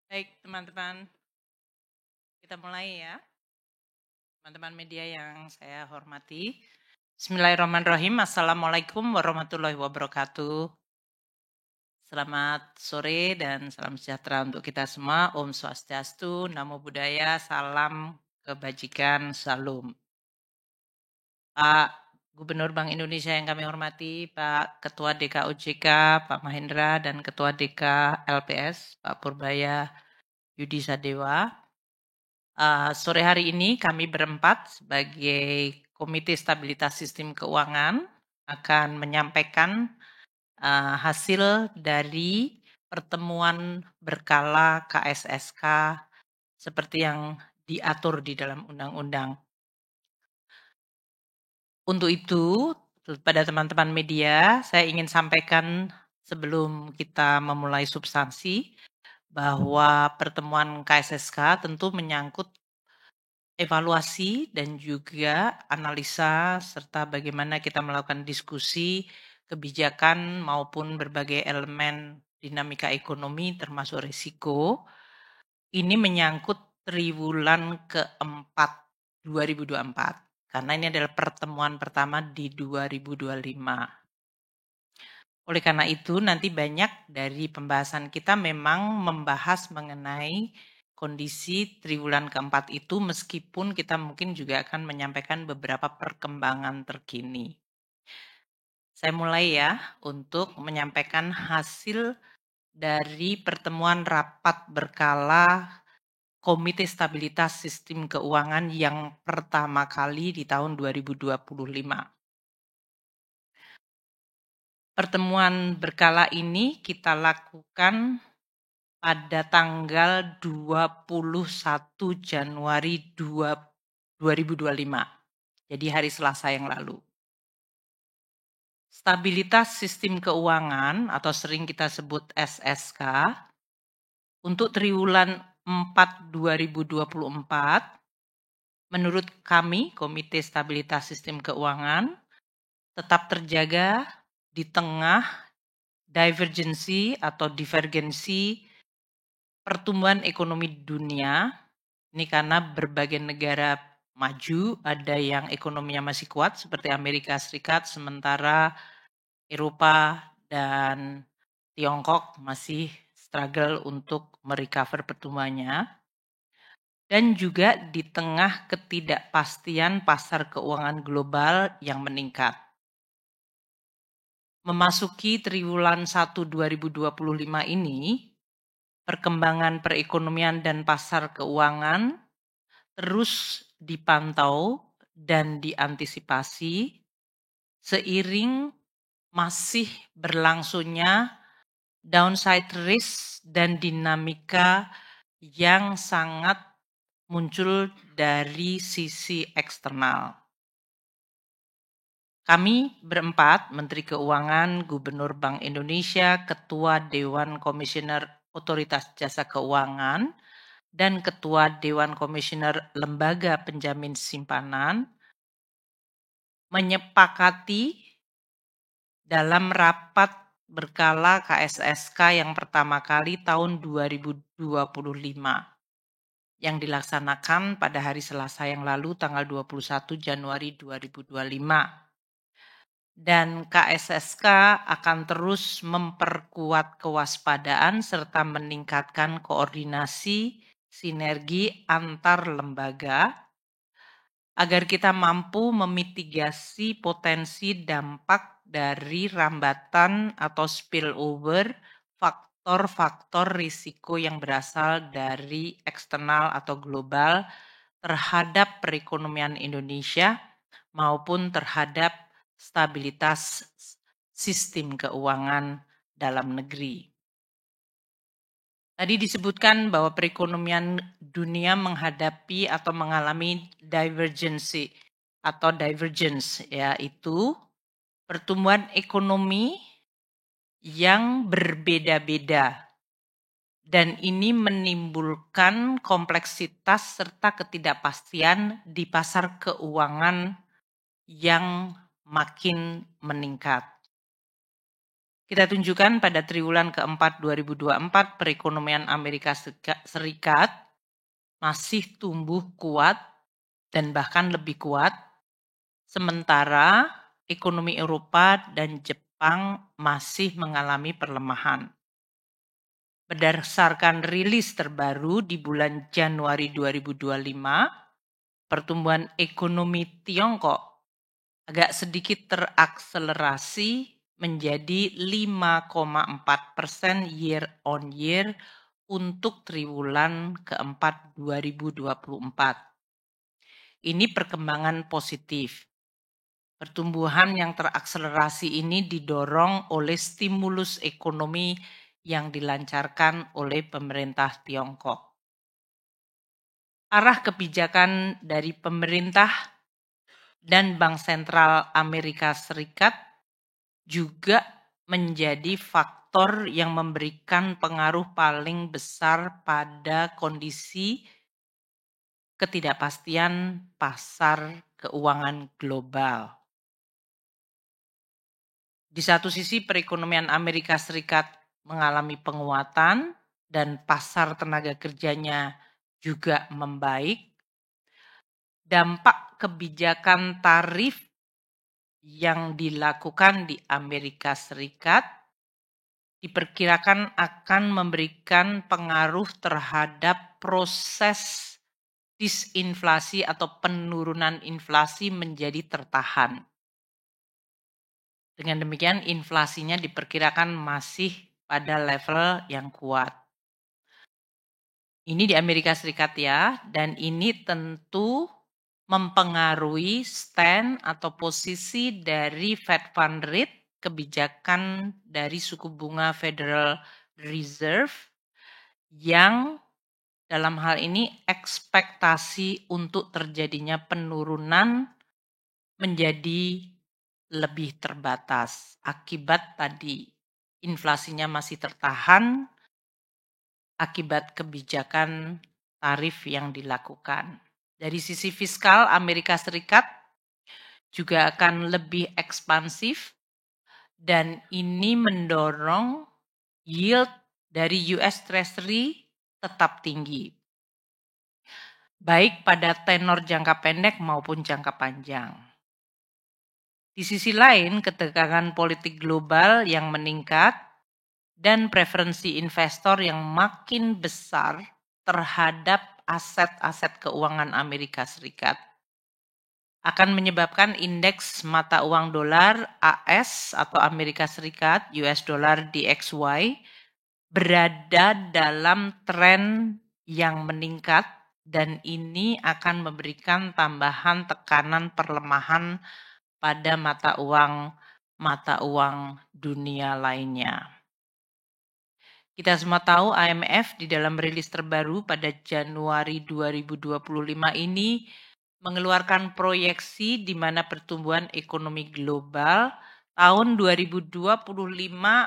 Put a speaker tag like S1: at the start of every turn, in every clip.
S1: Baik, teman-teman, kita mulai ya. Teman-teman media yang saya hormati. Bismillahirrahmanirrahim. Assalamualaikum warahmatullahi wabarakatuh. Selamat sore dan salam sejahtera untuk kita semua. Om Swastiastu, Namo Buddhaya, salam kebajikan, salam. Pak Gubernur Bank Indonesia yang kami hormati, Pak Ketua DKOJK, Pak Mahendra, dan Ketua DK LPS, Pak Purbaya Yudi Sadewa. Sore hari ini kami berempat sebagai Komite Stabilitas Sistem Keuangan akan menyampaikan hasil dari pertemuan berkala KSSK seperti yang diatur di dalam undang-undang. Untuk itu, pada teman-teman media, saya ingin sampaikan sebelum kita memulai substansi bahwa pertemuan KSSK tentu menyangkut evaluasi dan juga analisa serta bagaimana kita melakukan diskusi kebijakan maupun berbagai elemen dinamika ekonomi termasuk risiko. Ini menyangkut triwulan keempat 2024 karena ini adalah pertemuan pertama di 2025. Oleh karena itu nanti banyak dari pembahasan kita memang membahas mengenai kondisi triwulan keempat itu meskipun kita mungkin juga akan menyampaikan beberapa perkembangan terkini. Saya mulai ya untuk menyampaikan hasil dari pertemuan rapat berkala Komite Stabilitas Sistem Keuangan yang pertama kali di tahun 2025. Pertemuan berkala ini kita lakukan pada tanggal 21 Januari 2025. Jadi hari Selasa yang lalu. Stabilitas sistem keuangan atau sering kita sebut SSK untuk triwulan 4 2024 menurut kami Komite Stabilitas Sistem Keuangan tetap terjaga di tengah divergensi atau divergensi pertumbuhan ekonomi dunia. Ini karena berbagai negara maju, ada yang ekonominya masih kuat seperti Amerika Serikat, sementara Eropa dan Tiongkok masih struggle untuk merecover pertumbuhannya. Dan juga di tengah ketidakpastian pasar keuangan global yang meningkat. Memasuki triwulan 1 2025 ini, perkembangan perekonomian dan pasar keuangan terus dipantau dan diantisipasi seiring masih berlangsungnya downside risk dan dinamika yang sangat muncul dari sisi eksternal. Kami berempat, Menteri Keuangan, Gubernur Bank Indonesia, Ketua Dewan Komisioner Otoritas Jasa Keuangan, dan Ketua Dewan Komisioner Lembaga Penjamin Simpanan, menyepakati dalam rapat berkala KSSK yang pertama kali tahun 2025 yang dilaksanakan pada hari Selasa yang lalu tanggal 21 Januari 2025. Dan KSSK akan terus memperkuat kewaspadaan serta meningkatkan koordinasi sinergi antar lembaga agar kita mampu memitigasi potensi dampak dari rambatan atau spillover faktor-faktor risiko yang berasal dari eksternal atau global terhadap perekonomian Indonesia maupun terhadap stabilitas sistem keuangan dalam negeri. Tadi disebutkan bahwa perekonomian dunia menghadapi atau mengalami divergensi atau divergence, yaitu pertumbuhan ekonomi yang berbeda-beda. Dan ini menimbulkan kompleksitas serta ketidakpastian di pasar keuangan yang makin meningkat. Kita tunjukkan pada triwulan keempat 2024 perekonomian Amerika Serikat masih tumbuh kuat dan bahkan lebih kuat, sementara ekonomi Eropa dan Jepang masih mengalami perlemahan. Berdasarkan rilis terbaru di bulan Januari 2025, pertumbuhan ekonomi Tiongkok agak sedikit terakselerasi menjadi 5,4% year on year untuk triwulan keempat 2024. Ini perkembangan positif. Pertumbuhan yang terakselerasi ini didorong oleh stimulus ekonomi yang dilancarkan oleh pemerintah Tiongkok. Arah kebijakan dari pemerintah dan Bank Sentral Amerika Serikat juga menjadi faktor yang memberikan pengaruh paling besar pada kondisi ketidakpastian pasar keuangan global. Di satu sisi perekonomian Amerika Serikat mengalami penguatan dan pasar tenaga kerjanya juga membaik. Dampak kebijakan tarif yang dilakukan di Amerika Serikat diperkirakan akan memberikan pengaruh terhadap proses disinflasi atau penurunan inflasi menjadi tertahan. Dengan demikian inflasinya diperkirakan masih pada level yang kuat. Ini di Amerika Serikat ya, dan ini tentu mempengaruhi stand atau posisi dari Fed Fund Rate, kebijakan dari suku bunga Federal Reserve yang dalam hal ini ekspektasi untuk terjadinya penurunan menjadi lebih terbatas akibat tadi inflasinya masih tertahan akibat kebijakan tarif yang dilakukan. Dari sisi fiskal, Amerika Serikat juga akan lebih ekspansif dan ini mendorong yield dari US Treasury tetap tinggi, baik pada tenor jangka pendek maupun jangka panjang. Di sisi lain, ketegangan politik global yang meningkat dan preferensi investor yang makin besar terhadap aset-aset keuangan Amerika Serikat akan menyebabkan indeks mata uang dolar AS atau Amerika Serikat US dollar DXY berada dalam tren yang meningkat dan ini akan memberikan tambahan tekanan perlemahan pada mata uang dunia lainnya. Kita semua tahu IMF di dalam rilis terbaru pada Januari 2025 ini mengeluarkan proyeksi di mana pertumbuhan ekonomi global tahun 2025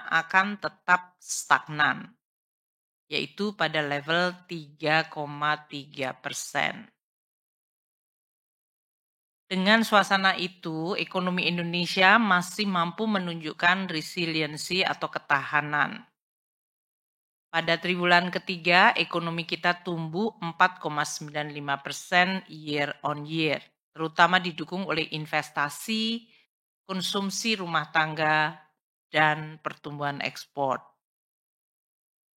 S1: akan tetap stagnan, yaitu pada level 3,3%. Dengan suasana itu, ekonomi Indonesia masih mampu menunjukkan resiliensi atau ketahanan. Pada triwulan ketiga, ekonomi kita tumbuh 4,95% year on year, terutama didukung oleh investasi, konsumsi rumah tangga, dan pertumbuhan ekspor.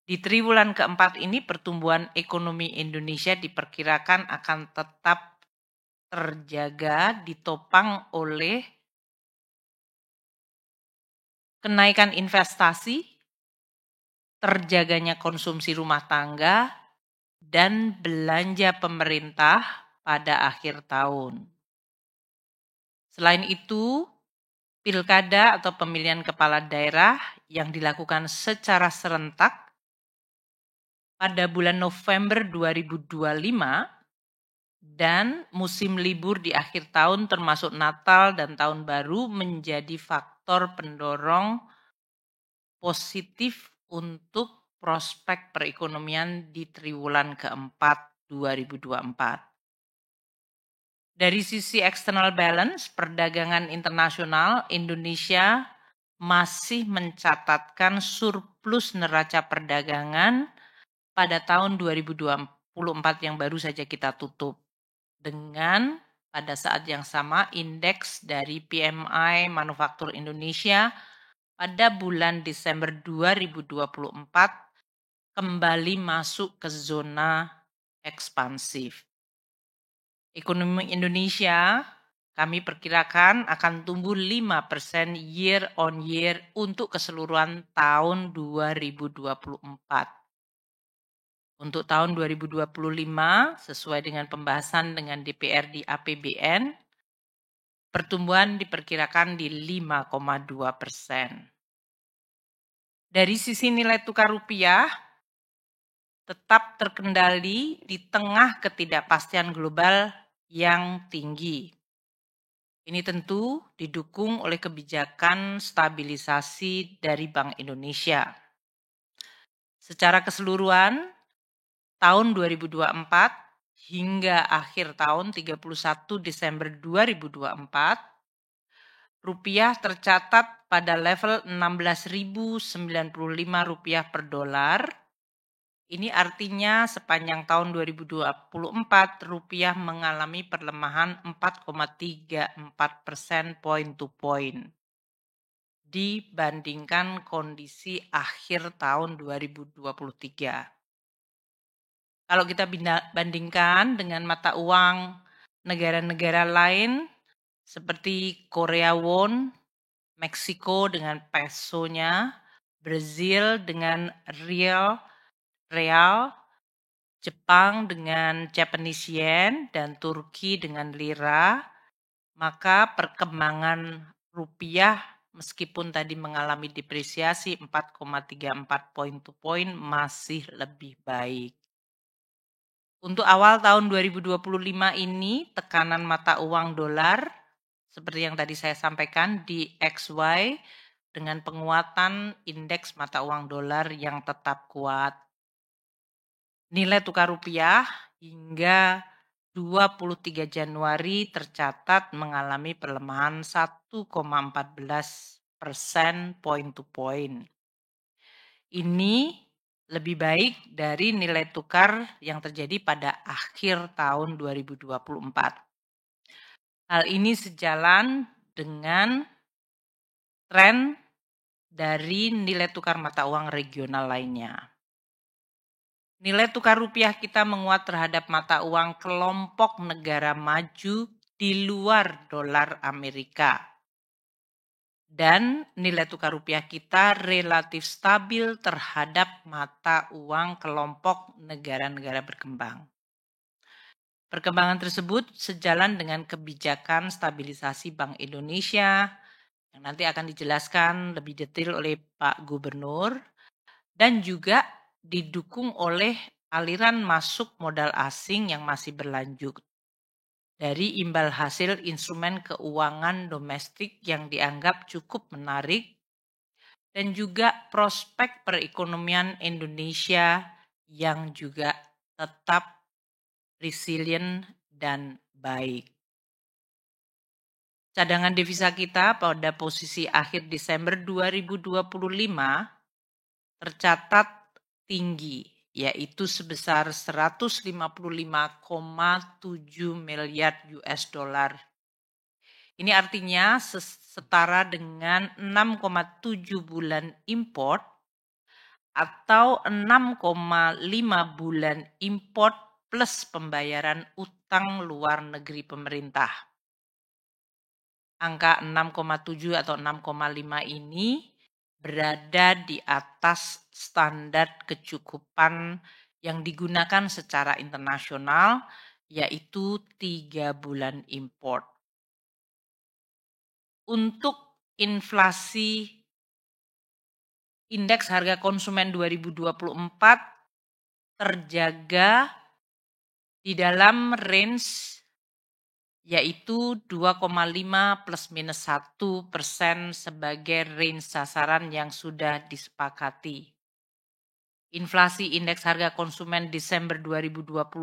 S1: Di triwulan keempat ini, pertumbuhan ekonomi Indonesia diperkirakan akan tetap terjaga ditopang oleh kenaikan investasi, terjaganya konsumsi rumah tangga, dan belanja pemerintah pada akhir tahun. Selain itu, pilkada atau pemilihan kepala daerah yang dilakukan secara serentak pada bulan November 2025 dan musim libur di akhir tahun termasuk Natal dan Tahun Baru menjadi faktor pendorong positif untuk prospek perekonomian di triwulan keempat 2024. Dari sisi external balance, perdagangan internasional Indonesia masih mencatatkan surplus neraca perdagangan pada tahun 2024 yang baru saja kita tutup. Dengan pada saat yang sama indeks dari PMI Manufaktur Indonesia pada bulan Desember 2024 kembali masuk ke zona ekspansif. Ekonomi Indonesia kami perkirakan akan tumbuh 5% year on year untuk keseluruhan tahun 2024. Untuk tahun 2025, sesuai dengan pembahasan dengan DPR di APBN, pertumbuhan diperkirakan di 5,2%. Dari sisi nilai tukar rupiah, tetap terkendali di tengah ketidakpastian global yang tinggi. Ini tentu didukung oleh kebijakan stabilisasi dari Bank Indonesia. Secara keseluruhan, tahun 2024 hingga akhir tahun 31 Desember 2024, rupiah tercatat pada level 16.095 rupiah per dolar. Ini artinya sepanjang tahun 2024 rupiah mengalami perlemahan 4,34% point to point dibandingkan kondisi akhir tahun 2023. Kalau kita bandingkan dengan mata uang negara-negara lain seperti Korea Won, Meksiko dengan pesonya, Brazil dengan real, Jepang dengan Japanese yen, dan Turki dengan lira, maka perkembangan rupiah meskipun tadi mengalami depresiasi 4,34 point to point masih lebih baik. Untuk awal tahun 2025 ini tekanan mata uang dolar seperti yang tadi saya sampaikan di XY dengan penguatan indeks mata uang dolar yang tetap kuat. Nilai tukar rupiah hingga 23 Januari tercatat mengalami pelemahan 1,14% point to point. Ini lebih baik dari nilai tukar yang terjadi pada akhir tahun 2024. Hal ini sejalan dengan tren dari nilai tukar mata uang regional lainnya. Nilai tukar rupiah kita menguat terhadap mata uang kelompok negara maju di luar dolar Amerika. Dan nilai tukar rupiah kita relatif stabil terhadap mata uang kelompok negara-negara berkembang. Perkembangan tersebut sejalan dengan kebijakan stabilisasi Bank Indonesia yang nanti akan dijelaskan lebih detail oleh Pak Gubernur dan juga didukung oleh aliran masuk modal asing yang masih berlanjut dari imbal hasil instrumen keuangan domestik yang dianggap cukup menarik dan juga prospek perekonomian Indonesia yang juga tetap resilient dan baik. Cadangan devisa kita pada posisi akhir Desember 2025 tercatat tinggi, yaitu sebesar 155,7 miliar US dollar. Ini artinya setara dengan 6,7 bulan import atau 6,5 bulan import plus pembayaran utang luar negeri pemerintah. Angka 6,7 atau 6,5 ini berada di atas standar kecukupan yang digunakan secara internasional, yaitu 3 bulan import. Untuk inflasi indeks harga konsumen 2024 terjaga di dalam range yaitu 2,5 plus minus 1% sebagai range sasaran yang sudah disepakati. Inflasi indeks harga konsumen Desember 2024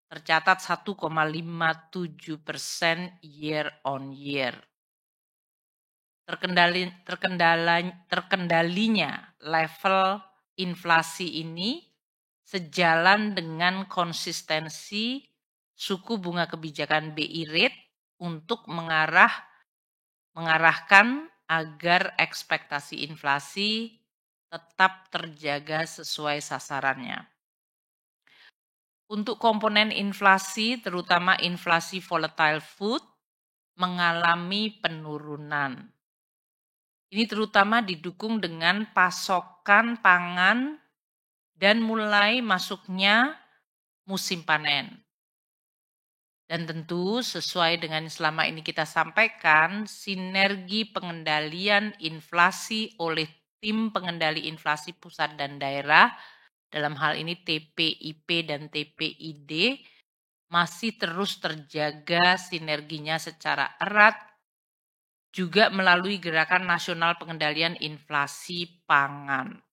S1: tercatat 1,57% year on year. Terkendalinya level inflasi ini sejalan dengan konsistensi suku bunga kebijakan BI rate untuk mengarahkan agar ekspektasi inflasi tetap terjaga sesuai sasarannya. Untuk komponen inflasi, terutama inflasi volatile food, mengalami penurunan. Ini terutama didukung dengan pasokan pangan dan mulai masuknya musim panen. Dan tentu sesuai dengan selama ini kita sampaikan, sinergi pengendalian inflasi oleh tim pengendali inflasi pusat dan daerah, dalam hal ini TPIP dan TPID, masih terus terjaga sinerginya secara erat, juga melalui Gerakan Nasional Pengendalian Inflasi Pangan.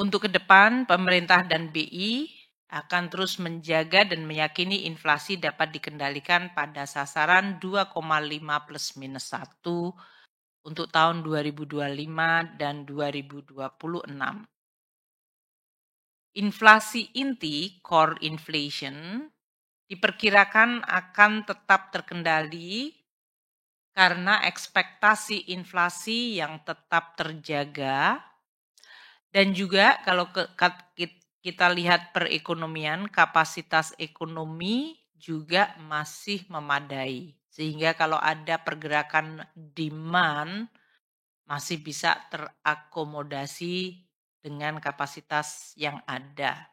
S1: Untuk ke depan, pemerintah dan BI akan terus menjaga dan meyakini inflasi dapat dikendalikan pada sasaran 2,5 plus minus 1 untuk tahun 2025 dan 2026. Inflasi inti, core inflation, diperkirakan akan tetap terkendali karena ekspektasi inflasi yang tetap terjaga. Dan juga kalau kita lihat perekonomian, kapasitas ekonomi juga masih memadai. Sehingga kalau ada pergerakan demand, masih bisa terakomodasi dengan kapasitas yang ada.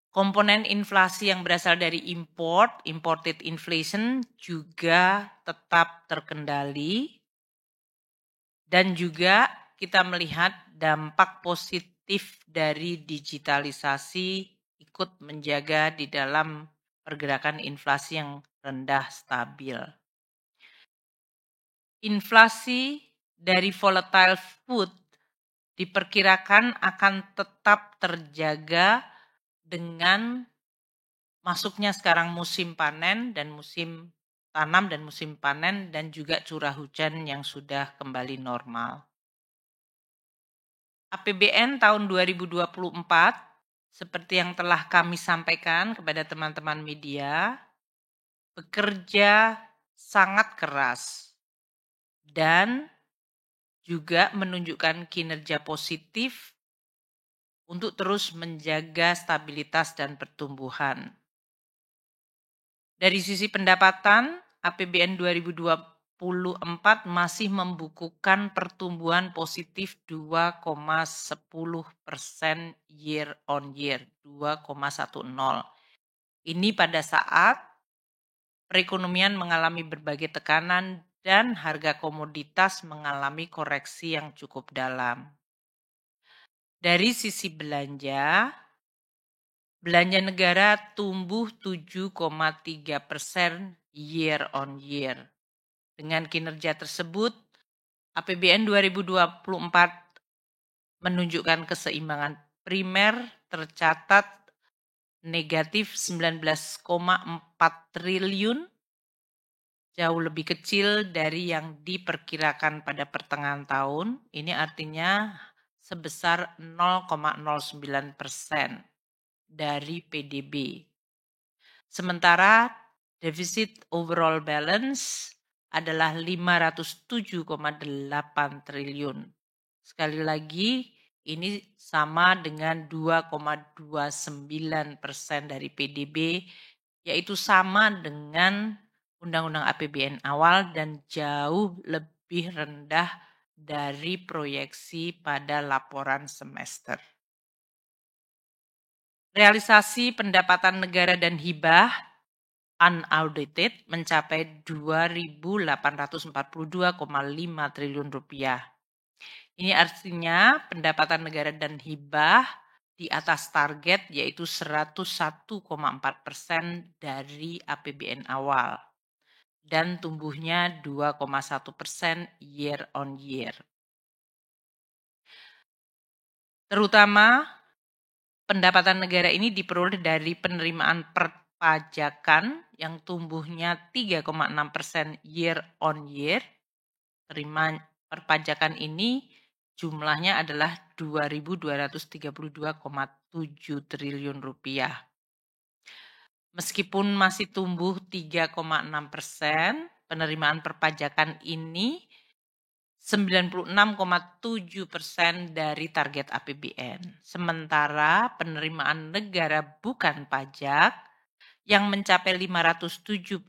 S1: Komponen inflasi yang berasal dari imported inflation juga tetap terkendali. Dan juga kita melihat dampak positif dari digitalisasi ikut menjaga di dalam pergerakan inflasi yang rendah stabil. Inflasi dari volatile food diperkirakan akan tetap terjaga dengan masuknya sekarang musim panen dan musim tanam dan musim panen dan juga curah hujan yang sudah kembali normal. APBN tahun 2024, seperti yang telah kami sampaikan kepada teman-teman media, bekerja sangat keras dan juga menunjukkan kinerja positif untuk terus menjaga stabilitas dan pertumbuhan. Dari sisi pendapatan, APBN 2024 masih membukukan pertumbuhan positif 2,10% year on year, 2,10. Ini pada saat perekonomian mengalami berbagai tekanan dan harga komoditas mengalami koreksi yang cukup dalam. Dari sisi belanja negara tumbuh 7,3% year on year. Dengan kinerja tersebut, APBN 2024 menunjukkan keseimbangan primer tercatat negatif 19,4 triliun, jauh lebih kecil dari yang diperkirakan pada pertengahan tahun. Ini artinya sebesar 0,09% dari PDB. Sementara defisit overall balance adalah 507,8 triliun. Sekali lagi, ini sama dengan 2,29% dari PDB, yaitu sama dengan Undang-Undang APBN awal dan jauh lebih rendah dari proyeksi pada laporan semester. Realisasi pendapatan negara dan hibah unaudited mencapai 2.842,5 triliun rupiah. Ini artinya pendapatan negara dan hibah di atas target yaitu 101,4% dari APBN awal dan tumbuhnya 2,1% year on year. Terutama pendapatan negara ini diperoleh dari penerimaan perpajakan yang tumbuhnya 3,6% year on year. Penerimaan perpajakan ini jumlahnya adalah 2.232,7 triliun rupiah. Meskipun masih tumbuh 3,6%, penerimaan perpajakan ini 96,7% dari target APBN. Sementara penerimaan negara bukan pajak yang mencapai 579,5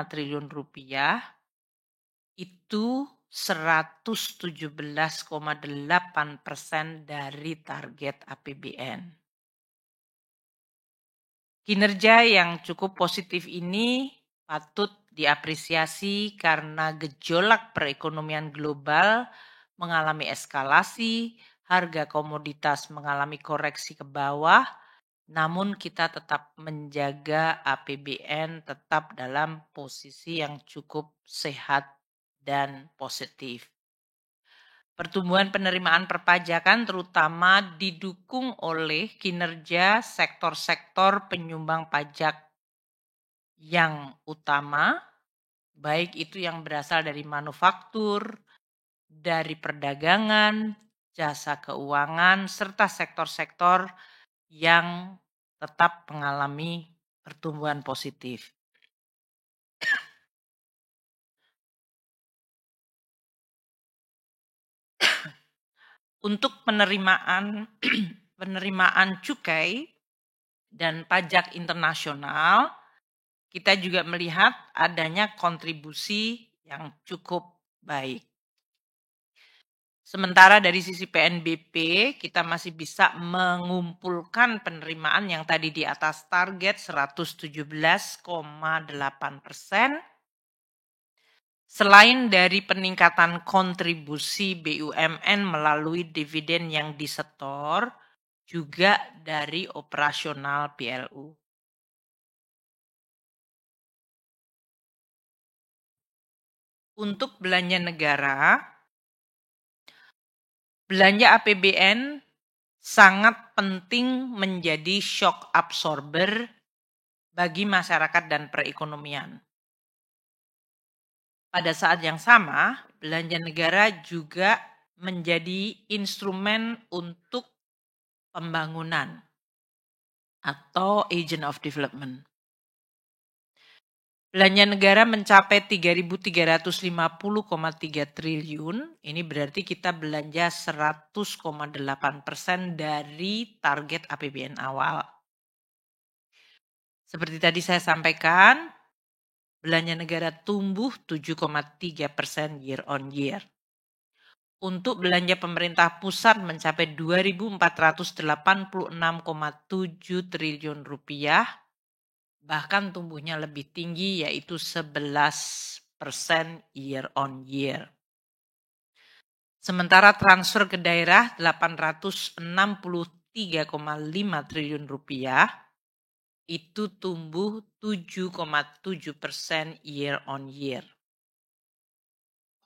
S1: triliun rupiah itu 117,8% dari target APBN. Kinerja yang cukup positif ini patut diapresiasi karena gejolak perekonomian global mengalami eskalasi, harga komoditas mengalami koreksi ke bawah, namun kita tetap menjaga APBN tetap dalam posisi yang cukup sehat dan positif. Pertumbuhan penerimaan perpajakan terutama didukung oleh kinerja sektor-sektor penyumbang pajak yang utama, baik itu yang berasal dari manufaktur, dari perdagangan, jasa keuangan, serta sektor-sektor yang tetap mengalami pertumbuhan positif. Untuk penerimaan cukai dan pajak internasional, kita juga melihat adanya kontribusi yang cukup baik. Sementara dari sisi PNBP, kita masih bisa mengumpulkan penerimaan yang tadi di atas target 117,8%. Selain dari peningkatan kontribusi BUMN melalui dividen yang disetor, juga dari operasional PLU. Untuk belanja negara, belanja APBN sangat penting menjadi shock absorber bagi masyarakat dan perekonomian. Pada saat yang sama, belanja negara juga menjadi instrumen untuk pembangunan atau agent of development. Belanja negara mencapai 3.350,3 triliun. Ini berarti kita belanja 100,8% dari target APBN awal. Seperti tadi saya sampaikan, belanja negara tumbuh 7,3% year on year. Untuk belanja pemerintah pusat mencapai 2.486,7 triliun rupiah, bahkan tumbuhnya lebih tinggi yaitu 11% year on year. Sementara transfer ke daerah 863,5 triliun rupiah, itu tumbuh 7,7% year on year.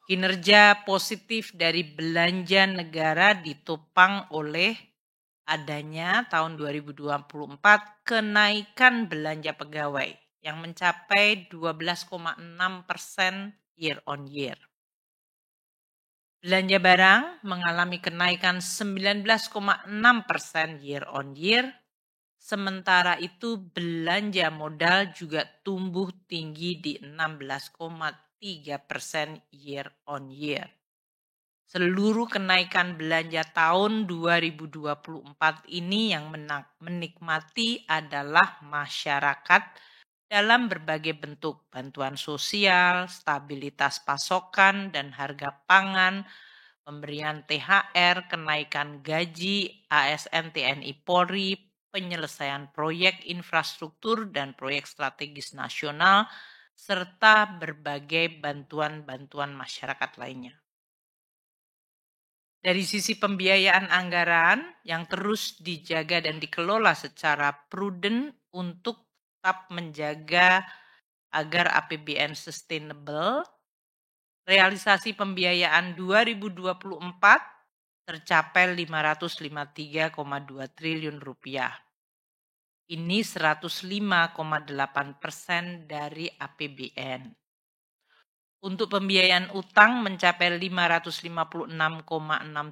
S1: Kinerja positif dari belanja negara ditopang oleh adanya tahun 2024 kenaikan belanja pegawai yang mencapai 12,6% year on year. Belanja barang mengalami kenaikan 19,6% year on year. Sementara itu belanja modal juga tumbuh tinggi di 16,3% year on year. Seluruh kenaikan belanja tahun 2024 ini yang menikmati adalah masyarakat dalam berbagai bentuk bantuan sosial, stabilitas pasokan dan harga pangan, pemberian THR, kenaikan gaji, ASN TNI Polri, penyelesaian proyek infrastruktur dan proyek strategis nasional, serta berbagai bantuan-bantuan masyarakat lainnya. Dari sisi pembiayaan anggaran yang terus dijaga dan dikelola secara prudent untuk tetap menjaga agar APBN sustainable, realisasi pembiayaan 2024 tercapai 553,2 triliun rupiah. Ini 105,8% dari APBN. Untuk pembiayaan utang mencapai 556,6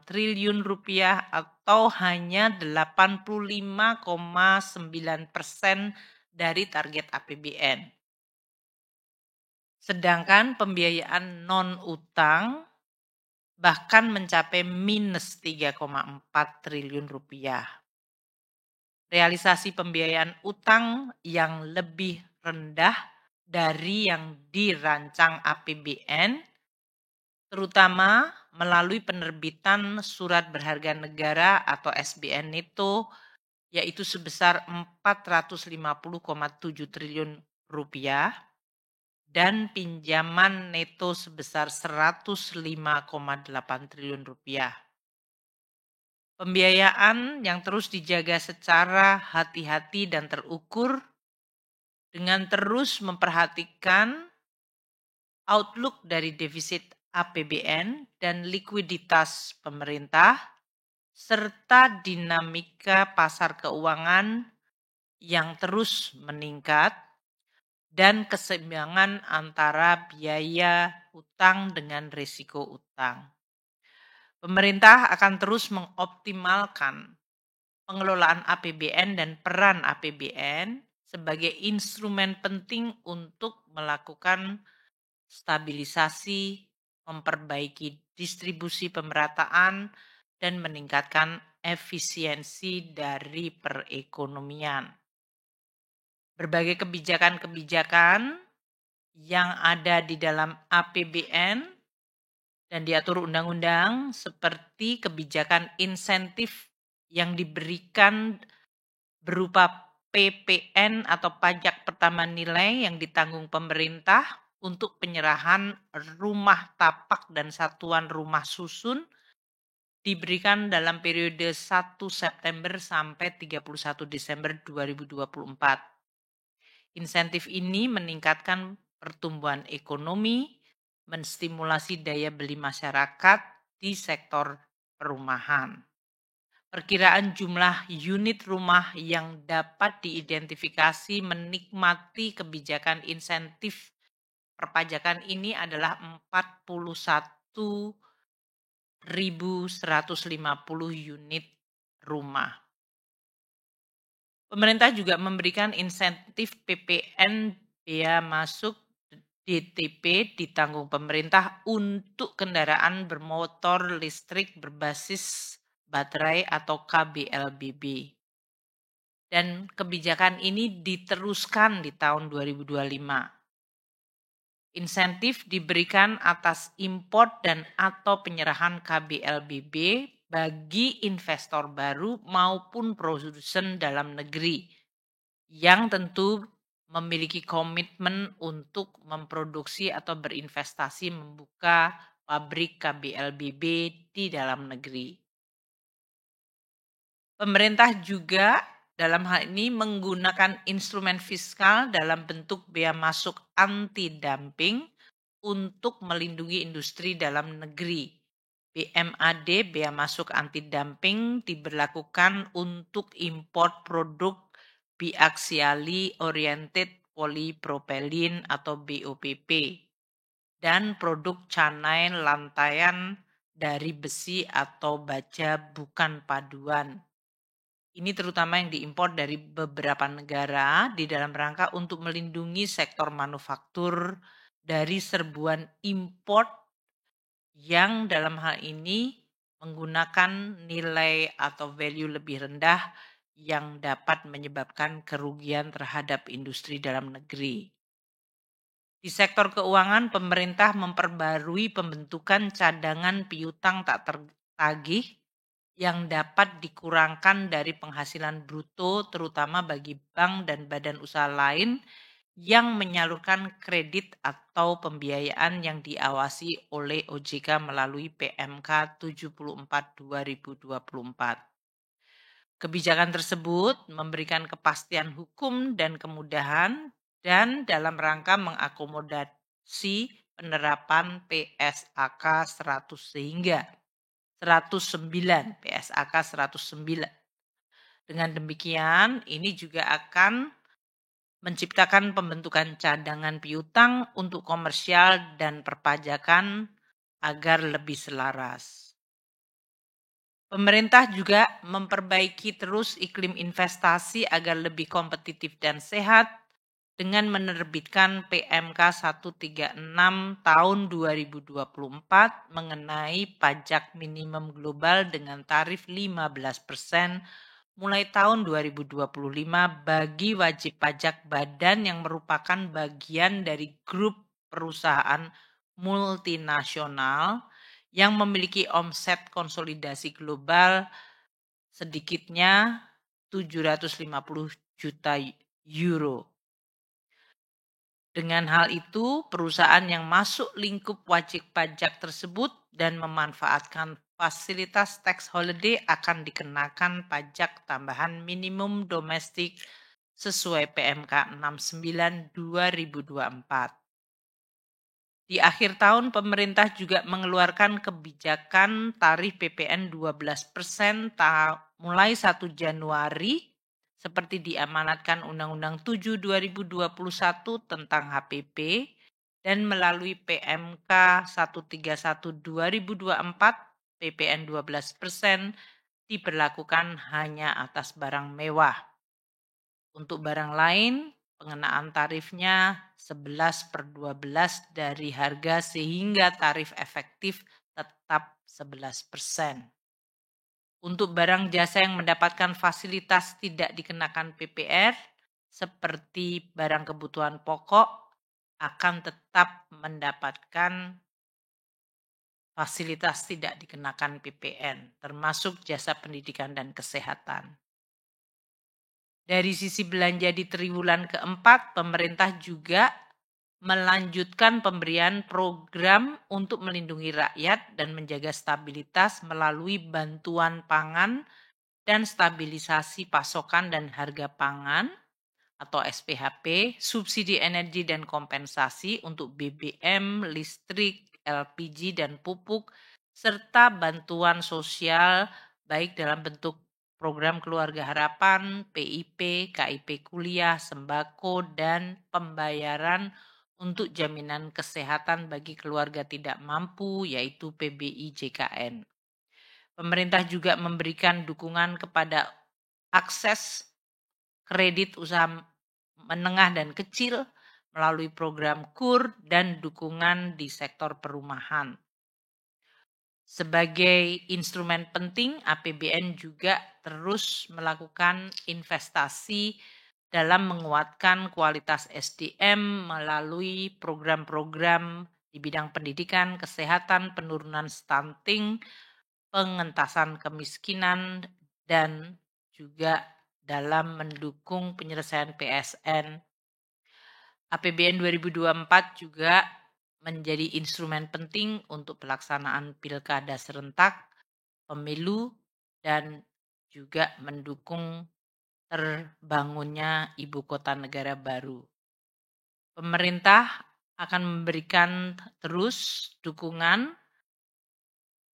S1: triliun rupiah atau hanya 85,9% dari target APBN. Sedangkan pembiayaan non-utang bahkan mencapai minus 3,4 triliun rupiah. Realisasi pembiayaan utang yang lebih rendah dari yang dirancang APBN, terutama melalui penerbitan surat berharga negara atau SBN itu, yaitu sebesar 450,7 triliun rupiah, dan pinjaman neto sebesar 105,8 triliun rupiah. Pembiayaan yang terus dijaga secara hati-hati dan terukur dengan terus memperhatikan outlook dari defisit APBN dan likuiditas pemerintah, serta dinamika pasar keuangan yang terus meningkat, dan keseimbangan antara biaya utang dengan risiko utang. Pemerintah akan terus mengoptimalkan pengelolaan APBN dan peran APBN sebagai instrumen penting untuk melakukan stabilisasi, memperbaiki distribusi pemerataan, dan meningkatkan efisiensi dari perekonomian. Berbagai kebijakan-kebijakan yang ada di dalam APBN dan diatur undang-undang seperti kebijakan insentif yang diberikan berupa PPN atau pajak pertambahan nilai yang ditanggung pemerintah untuk penyerahan rumah tapak dan satuan rumah susun diberikan dalam periode 1 September sampai 31 Desember 2024. Insentif ini meningkatkan pertumbuhan ekonomi, menstimulasi daya beli masyarakat di sektor perumahan. Perkiraan jumlah unit rumah yang dapat diidentifikasi menikmati kebijakan insentif perpajakan ini adalah 41.150 unit rumah. Pemerintah juga memberikan insentif PPN bea masuk DTP ditanggung pemerintah untuk kendaraan bermotor listrik berbasis baterai atau KBLBB. Dan kebijakan ini diteruskan di tahun 2025. Insentif diberikan atas impor dan atau penyerahan KBLBB bagi investor baru maupun produsen dalam negeri yang tentu memiliki komitmen untuk memproduksi atau berinvestasi membuka pabrik KBLBB di dalam negeri. Pemerintah juga dalam hal ini menggunakan instrumen fiskal dalam bentuk bea masuk anti-dumping untuk melindungi industri dalam negeri. BMAD, bea masuk anti-dumping, diberlakukan untuk impor produk biaxially oriented polypropylene atau BOPP dan produk canai lantaian dari besi atau baja bukan paduan. Ini terutama yang diimpor dari beberapa negara di dalam rangka untuk melindungi sektor manufaktur dari serbuan impor yang dalam hal ini menggunakan nilai atau value lebih rendah yang dapat menyebabkan kerugian terhadap industri dalam negeri. Di sektor keuangan, pemerintah memperbarui pembentukan cadangan piutang tak tertagih yang dapat dikurangkan dari penghasilan bruto terutama bagi bank dan badan usaha lain yang menyalurkan kredit atau pembiayaan yang diawasi oleh OJK melalui PMK 74/2024. Kebijakan tersebut memberikan kepastian hukum dan kemudahan dan dalam rangka mengakomodasi penerapan PSAK 100 sehingga 109 PSAK 109 Dengan demikian, ini juga akan menciptakan pembentukan cadangan piutang untuk komersial dan perpajakan agar lebih selaras. Pemerintah juga memperbaiki terus iklim investasi agar lebih kompetitif dan sehat dengan menerbitkan PMK 136 tahun 2024 mengenai pajak minimum global dengan tarif 15% mulai tahun 2025 bagi wajib pajak badan yang merupakan bagian dari grup perusahaan multinasional yang memiliki omset konsolidasi global sedikitnya 750 juta euro. Dengan hal itu, perusahaan yang masuk lingkup wajib pajak tersebut dan memanfaatkan fasilitas tax holiday akan dikenakan pajak tambahan minimum domestik sesuai PMK 69 2024. Di akhir tahun, pemerintah juga mengeluarkan kebijakan tarif PPN 12% mulai 1 Januari seperti diamanatkan Undang-Undang 7 2021 tentang HPP dan melalui PMK 131 2024 PPN 12% diberlakukan hanya atas barang mewah. Untuk barang lain, pengenaan tarifnya 11/12 dari harga sehingga tarif efektif tetap 11%. Untuk barang jasa yang mendapatkan fasilitas tidak dikenakan PPR, seperti barang kebutuhan pokok, akan tetap mendapatkan fasilitas tidak dikenakan PPN, termasuk jasa pendidikan dan kesehatan. Dari sisi belanja di triwulan keempat, pemerintah juga melanjutkan pemberian program untuk melindungi rakyat dan menjaga stabilitas melalui bantuan pangan dan stabilisasi pasokan dan harga pangan atau SPHP, subsidi energi dan kompensasi untuk BBM, listrik, LPG dan pupuk, serta bantuan sosial baik dalam bentuk program Keluarga Harapan, PIP, KIP kuliah, sembako, dan pembayaran untuk jaminan kesehatan bagi keluarga tidak mampu, yaitu PBI JKN. Pemerintah juga memberikan dukungan kepada akses kredit usaha menengah dan kecil melalui program KUR dan dukungan di sektor perumahan. Sebagai instrumen penting, APBN juga terus melakukan investasi dalam menguatkan kualitas SDM melalui program-program di bidang pendidikan, kesehatan, penurunan stunting, pengentasan kemiskinan, dan juga dalam mendukung penyelesaian PSN. APBN 2024 juga menjadi instrumen penting untuk pelaksanaan pilkada serentak, pemilu, dan juga mendukung terbangunnya ibu kota negara baru. Pemerintah akan memberikan terus dukungan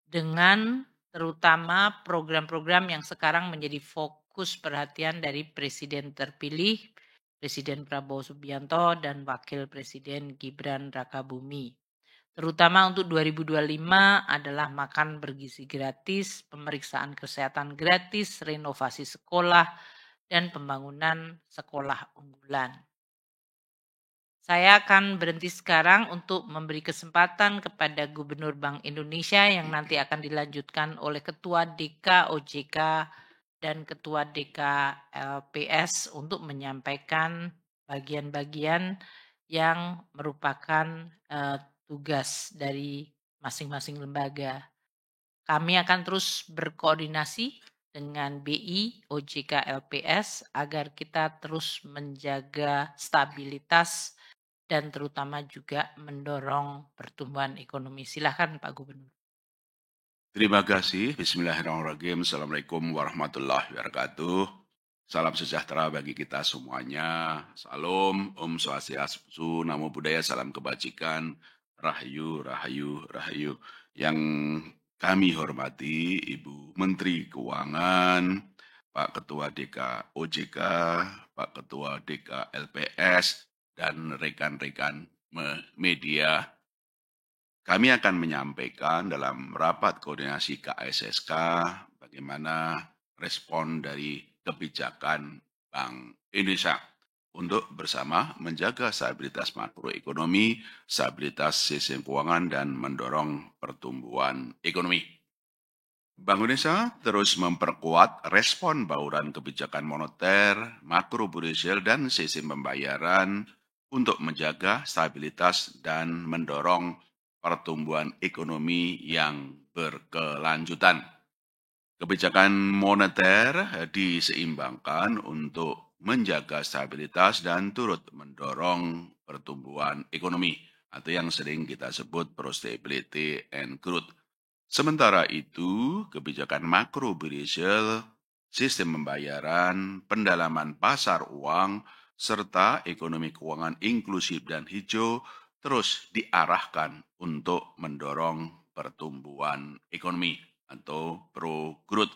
S1: dengan terutama program-program yang sekarang menjadi fokus perhatian dari Presiden terpilih, Presiden Prabowo Subianto dan Wakil Presiden Gibran Rakabumi. Terutama untuk 2025 adalah makan bergizi gratis, pemeriksaan kesehatan gratis, renovasi sekolah, dan pembangunan sekolah unggulan. Saya akan berhenti sekarang untuk memberi kesempatan kepada Gubernur Bank Indonesia yang nanti akan dilanjutkan oleh Ketua DK OJK dan Ketua DK LPS untuk menyampaikan bagian-bagian yang merupakan tugas dari masing-masing lembaga. Kami akan terus berkoordinasi dengan BI, OJK, LPS agar kita terus menjaga stabilitas dan terutama juga mendorong pertumbuhan ekonomi. Silakan Pak Gubernur.
S2: Terima kasih. Bismillahirrahmanirrahim. Assalamualaikum warahmatullahi wabarakatuh. Salam sejahtera bagi kita semuanya. Salam, Om Swastiastu, Namo Buddhaya, salam kebajikan, Rahayu, Rahayu, Rahayu. Yang kami hormati Ibu Menteri Keuangan, Pak Ketua DK OJK, Pak Ketua DK LPS, dan rekan-rekan media. Kami akan menyampaikan dalam rapat koordinasi KSSK bagaimana respon dari kebijakan Bank Indonesia untuk bersama menjaga stabilitas makroekonomi, stabilitas sistem keuangan, dan mendorong pertumbuhan ekonomi. Bank Indonesia terus memperkuat respon bauran kebijakan moneter, makroprudensial, dan sistem pembayaran untuk menjaga stabilitas dan mendorong pertumbuhan ekonomi yang berkelanjutan. Kebijakan moneter diseimbangkan untuk menjaga stabilitas dan turut mendorong pertumbuhan ekonomi atau yang sering kita sebut pro-stability and growth. Sementara itu, kebijakan makro-prudensial, sistem pembayaran, pendalaman pasar uang, serta ekonomi keuangan inklusif dan hijau terus diarahkan untuk mendorong pertumbuhan ekonomi atau pro-growth.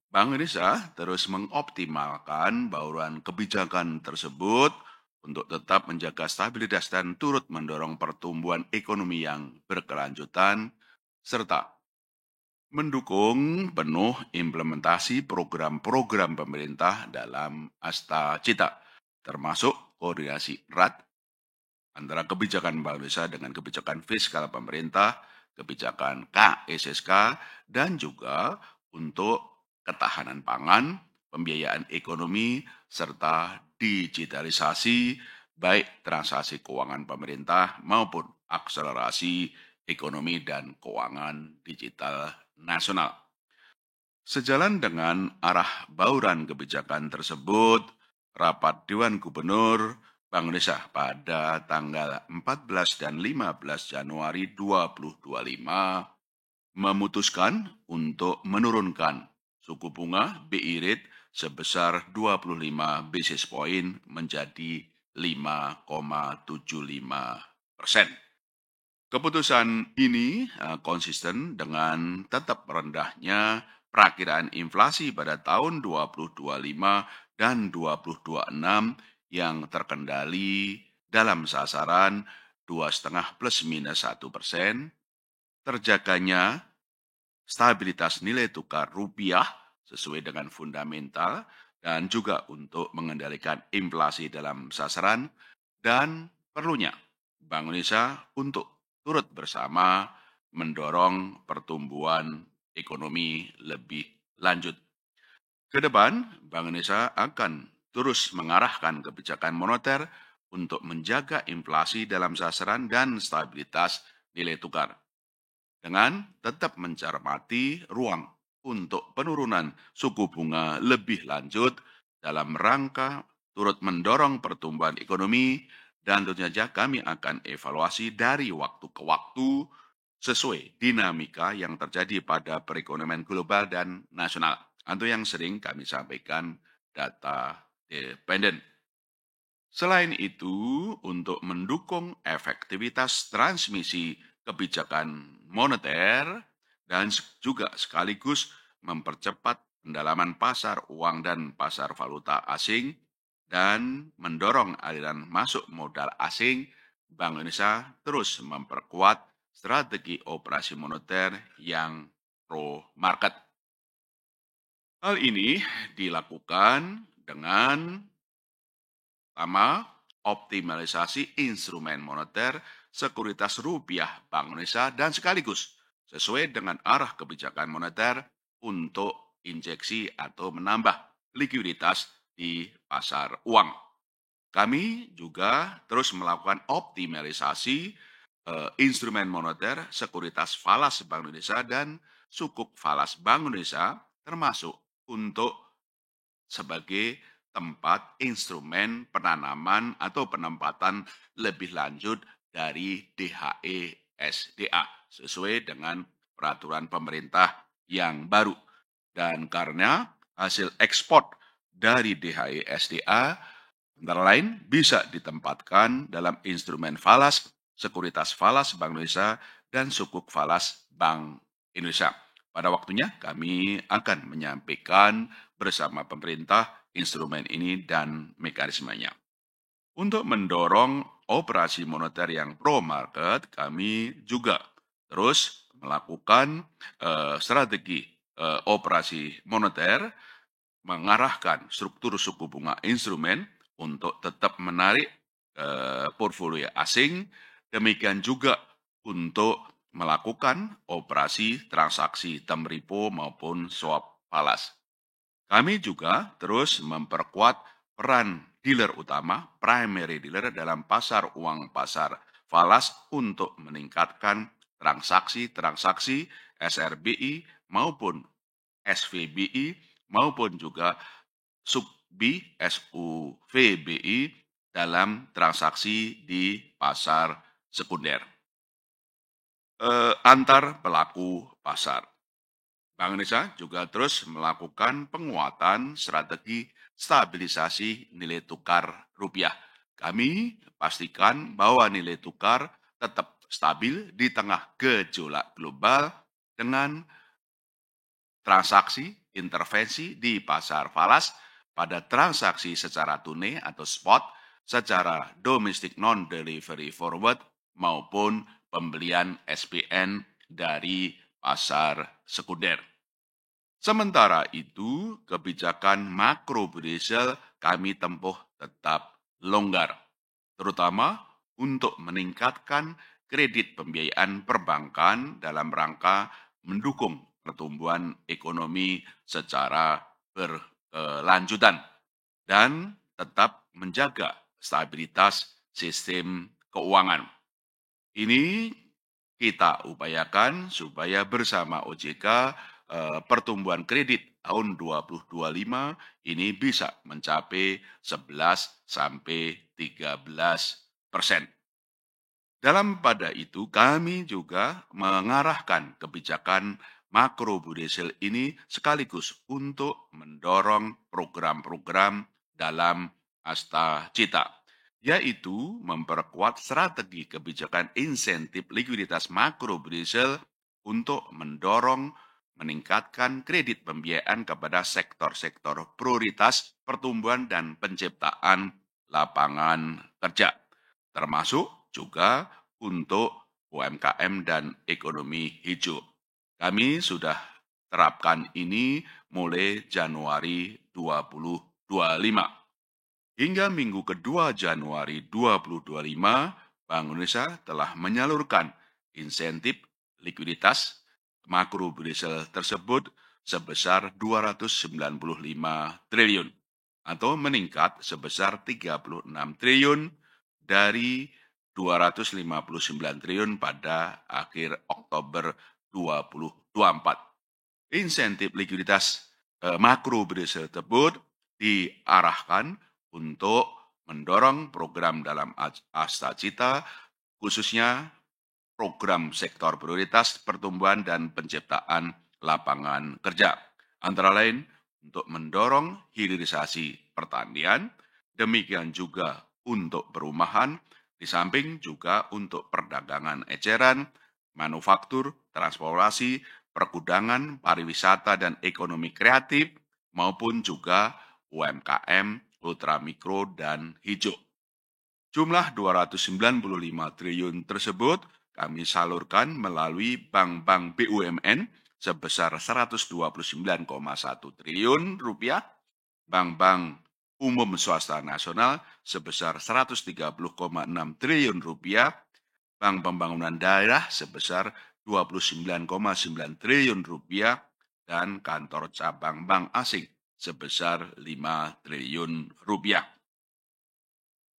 S2: Bank Indonesia terus mengoptimalkan bauran kebijakan tersebut untuk tetap menjaga stabilitas dan turut mendorong pertumbuhan ekonomi yang berkelanjutan, serta mendukung penuh implementasi program-program pemerintah dalam Asta Cita, termasuk koordinasi erat antara kebijakan Bank Indonesia dengan kebijakan fiskal pemerintah, kebijakan KSSK, dan juga untuk ketahanan pangan, pembiayaan ekonomi, serta digitalisasi, baik transaksi keuangan pemerintah maupun akselerasi ekonomi dan keuangan digital nasional. Sejalan dengan arah bauran kebijakan tersebut, rapat Dewan Gubernur Bank Indonesia pada tanggal 14 dan 15 Januari 2025 memutuskan untuk menurunkan suku bunga BI rate sebesar 25 basis point menjadi 5,75%. Keputusan ini konsisten dengan tetap rendahnya perakiraan inflasi pada tahun 2025 dan 2026 yang terkendali dalam sasaran 2,5 plus minus 1%, terjaganya stabilitas nilai tukar rupiah sesuai dengan fundamental dan juga untuk mengendalikan inflasi dalam sasaran, dan perlunya Bank Indonesia untuk turut bersama mendorong pertumbuhan ekonomi lebih lanjut. Ke depan, Bank Indonesia akan terus mengarahkan kebijakan moneter untuk menjaga inflasi dalam sasaran dan stabilitas nilai tukar, dengan tetap mencermati ruang untuk penurunan suku bunga lebih lanjut dalam rangka turut mendorong pertumbuhan ekonomi, dan tentu saja kami akan evaluasi dari waktu ke waktu sesuai dinamika yang terjadi pada perekonomian global dan nasional, atau yang sering kami sampaikan data dependent. Selain itu, untuk mendukung efektivitas transmisi kebijakan moneter dan juga sekaligus mempercepat pendalaman pasar uang dan pasar valuta asing dan mendorong aliran masuk modal asing, Bank Indonesia terus memperkuat strategi operasi moneter yang pro market. Hal ini dilakukan dengan pertama, optimalisasi instrumen moneter sekuritas rupiah Bank Indonesia dan sekaligus sesuai dengan arah kebijakan moneter untuk injeksi atau menambah likuiditas di pasar uang. Kami juga terus melakukan optimalisasi instrumen moneter sekuritas falas Bank Indonesia dan sukuk falas Bank Indonesia, termasuk untuk sebagai tempat instrumen penanaman atau penempatan lebih lanjut dari DHE SDA sesuai dengan peraturan pemerintah yang baru. Dan karena hasil ekspor dari DHE SDA antara lain bisa ditempatkan dalam instrumen falas, sekuritas falas Bank Indonesia, dan sukuk falas Bank Indonesia. Pada waktunya kami akan menyampaikan bersama pemerintah instrumen ini dan mekanismenya. Untuk mendorong operasi moneter yang pro market, kami juga terus melakukan strategi operasi moneter, mengarahkan struktur suku bunga instrumen untuk tetap menarik portfolio asing, demikian juga untuk melakukan operasi transaksi term repo maupun swap falas. Kami juga terus memperkuat peran dealer utama, primary dealer dalam pasar uang pasar falas untuk meningkatkan transaksi-transaksi SRBI maupun SVBI maupun juga SUBBI, SUVBI dalam transaksi di pasar sekunder antar pelaku pasar. Bank Indonesia juga terus melakukan penguatan strategi stabilisasi nilai tukar rupiah. Kami pastikan bahwa nilai tukar tetap stabil di tengah gejolak global dengan transaksi intervensi di pasar falas pada transaksi secara tunai atau spot, secara domestic non-delivery forward maupun pembelian SPN dari pasar sekunder. Sementara itu, kebijakan makrobudensial kami tempuh tetap longgar, terutama untuk meningkatkan kredit pembiayaan perbankan dalam rangka mendukung pertumbuhan ekonomi secara berkelanjutan dan tetap menjaga stabilitas sistem keuangan. Ini kita upayakan supaya bersama OJK pertumbuhan kredit tahun 2025 ini bisa mencapai 11 sampai 13%. Dalam pada itu kami juga mengarahkan kebijakan makrobudensial ini sekaligus untuk mendorong program-program dalam Asta Cita, yaitu memperkuat strategi kebijakan insentif likuiditas makrobudensial untuk mendorong meningkatkan kredit pembiayaan kepada sektor-sektor prioritas pertumbuhan dan penciptaan lapangan kerja, termasuk juga untuk UMKM dan ekonomi hijau. Kami sudah terapkan ini mulai Januari 2025. Hingga minggu kedua Januari 2025, Bank Indonesia telah menyalurkan insentif likuiditas makrobudensial tersebut sebesar 295 triliun atau meningkat sebesar 36 triliun dari 259 triliun pada akhir Oktober 2024. Insentif likuiditas makrobudensial tersebut diarahkan untuk mendorong program dalam Asta Cita, khususnya program sektor prioritas pertumbuhan dan penciptaan lapangan kerja. Antara lain, untuk mendorong hilirisasi pertanian, demikian juga untuk perumahan, di samping juga untuk perdagangan eceran, manufaktur, transportasi, pergudangan, pariwisata, dan ekonomi kreatif, maupun juga UMKM, ultramikro, dan hijau. Jumlah 295 triliun tersebut kami salurkan melalui bank-bank BUMN sebesar 129,1 triliun rupiah, bank-bank umum swasta nasional sebesar 130,6 triliun rupiah, bank pembangunan daerah sebesar 29,9 triliun rupiah, dan kantor cabang bank asing sebesar 5 triliun rupiah.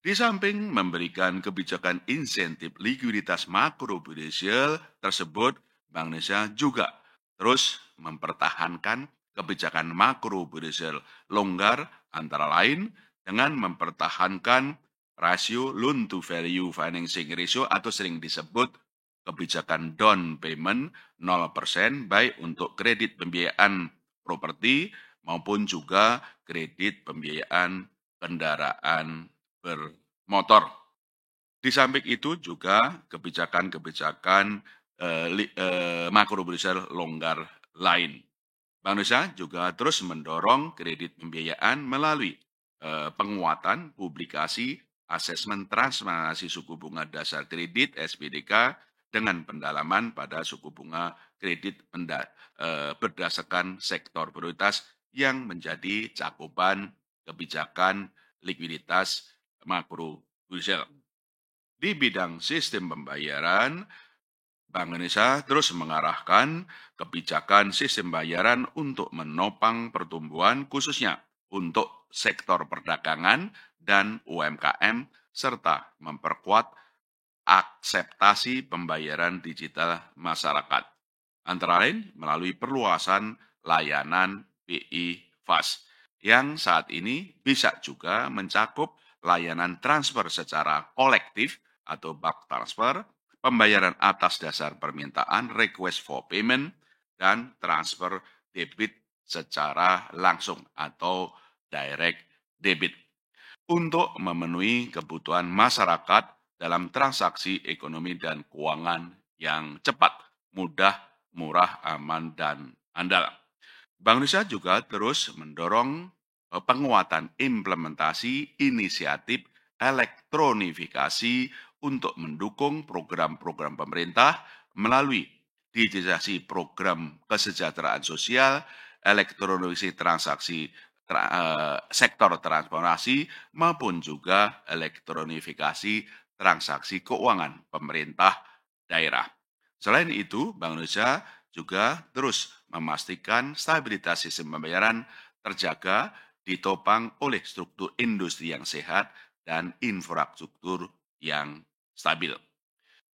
S2: Di samping memberikan kebijakan insentif likuiditas makrobudensial tersebut, Bank Indonesia juga terus mempertahankan kebijakan makrobudensial longgar, antara lain dengan mempertahankan rasio loan to value financing ratio atau sering disebut kebijakan down payment 0% baik untuk kredit pembiayaan properti maupun juga kredit pembiayaan kendaraan bermotor. Di samping itu juga kebijakan-kebijakan makrobudensial longgar lain. Bank Indonesia juga terus mendorong kredit pembiayaan melalui penguatan publikasi asesmen transparansi suku bunga dasar kredit (SPDK) dengan pendalaman pada suku bunga kredit berdasarkan sektor prioritas yang menjadi cakupan kebijakan likuiditas makro Brussel. Di bidang sistem pembayaran, Bank Indonesia terus mengarahkan kebijakan sistem pembayaran untuk menopang pertumbuhan khususnya untuk sektor perdagangan dan UMKM serta memperkuat akseptasi pembayaran digital masyarakat. Antara lain melalui perluasan layanan BI Fast yang saat ini bisa juga mencakup layanan transfer secara kolektif atau bulk transfer, pembayaran atas dasar permintaan request for payment, dan transfer debit secara langsung atau direct debit untuk memenuhi kebutuhan masyarakat dalam transaksi ekonomi dan keuangan yang cepat, mudah, murah, aman, dan andal. Bank Indonesia juga terus mendorong penguatan implementasi inisiatif elektronifikasi untuk mendukung program-program pemerintah melalui digitalisasi program kesejahteraan sosial, elektronisasi transaksi sektor transportasi maupun juga elektronifikasi transaksi keuangan pemerintah daerah. Selain itu, Bank Indonesia juga terus memastikan stabilitas sistem pembayaran terjaga ditopang oleh struktur industri yang sehat dan infrastruktur yang stabil.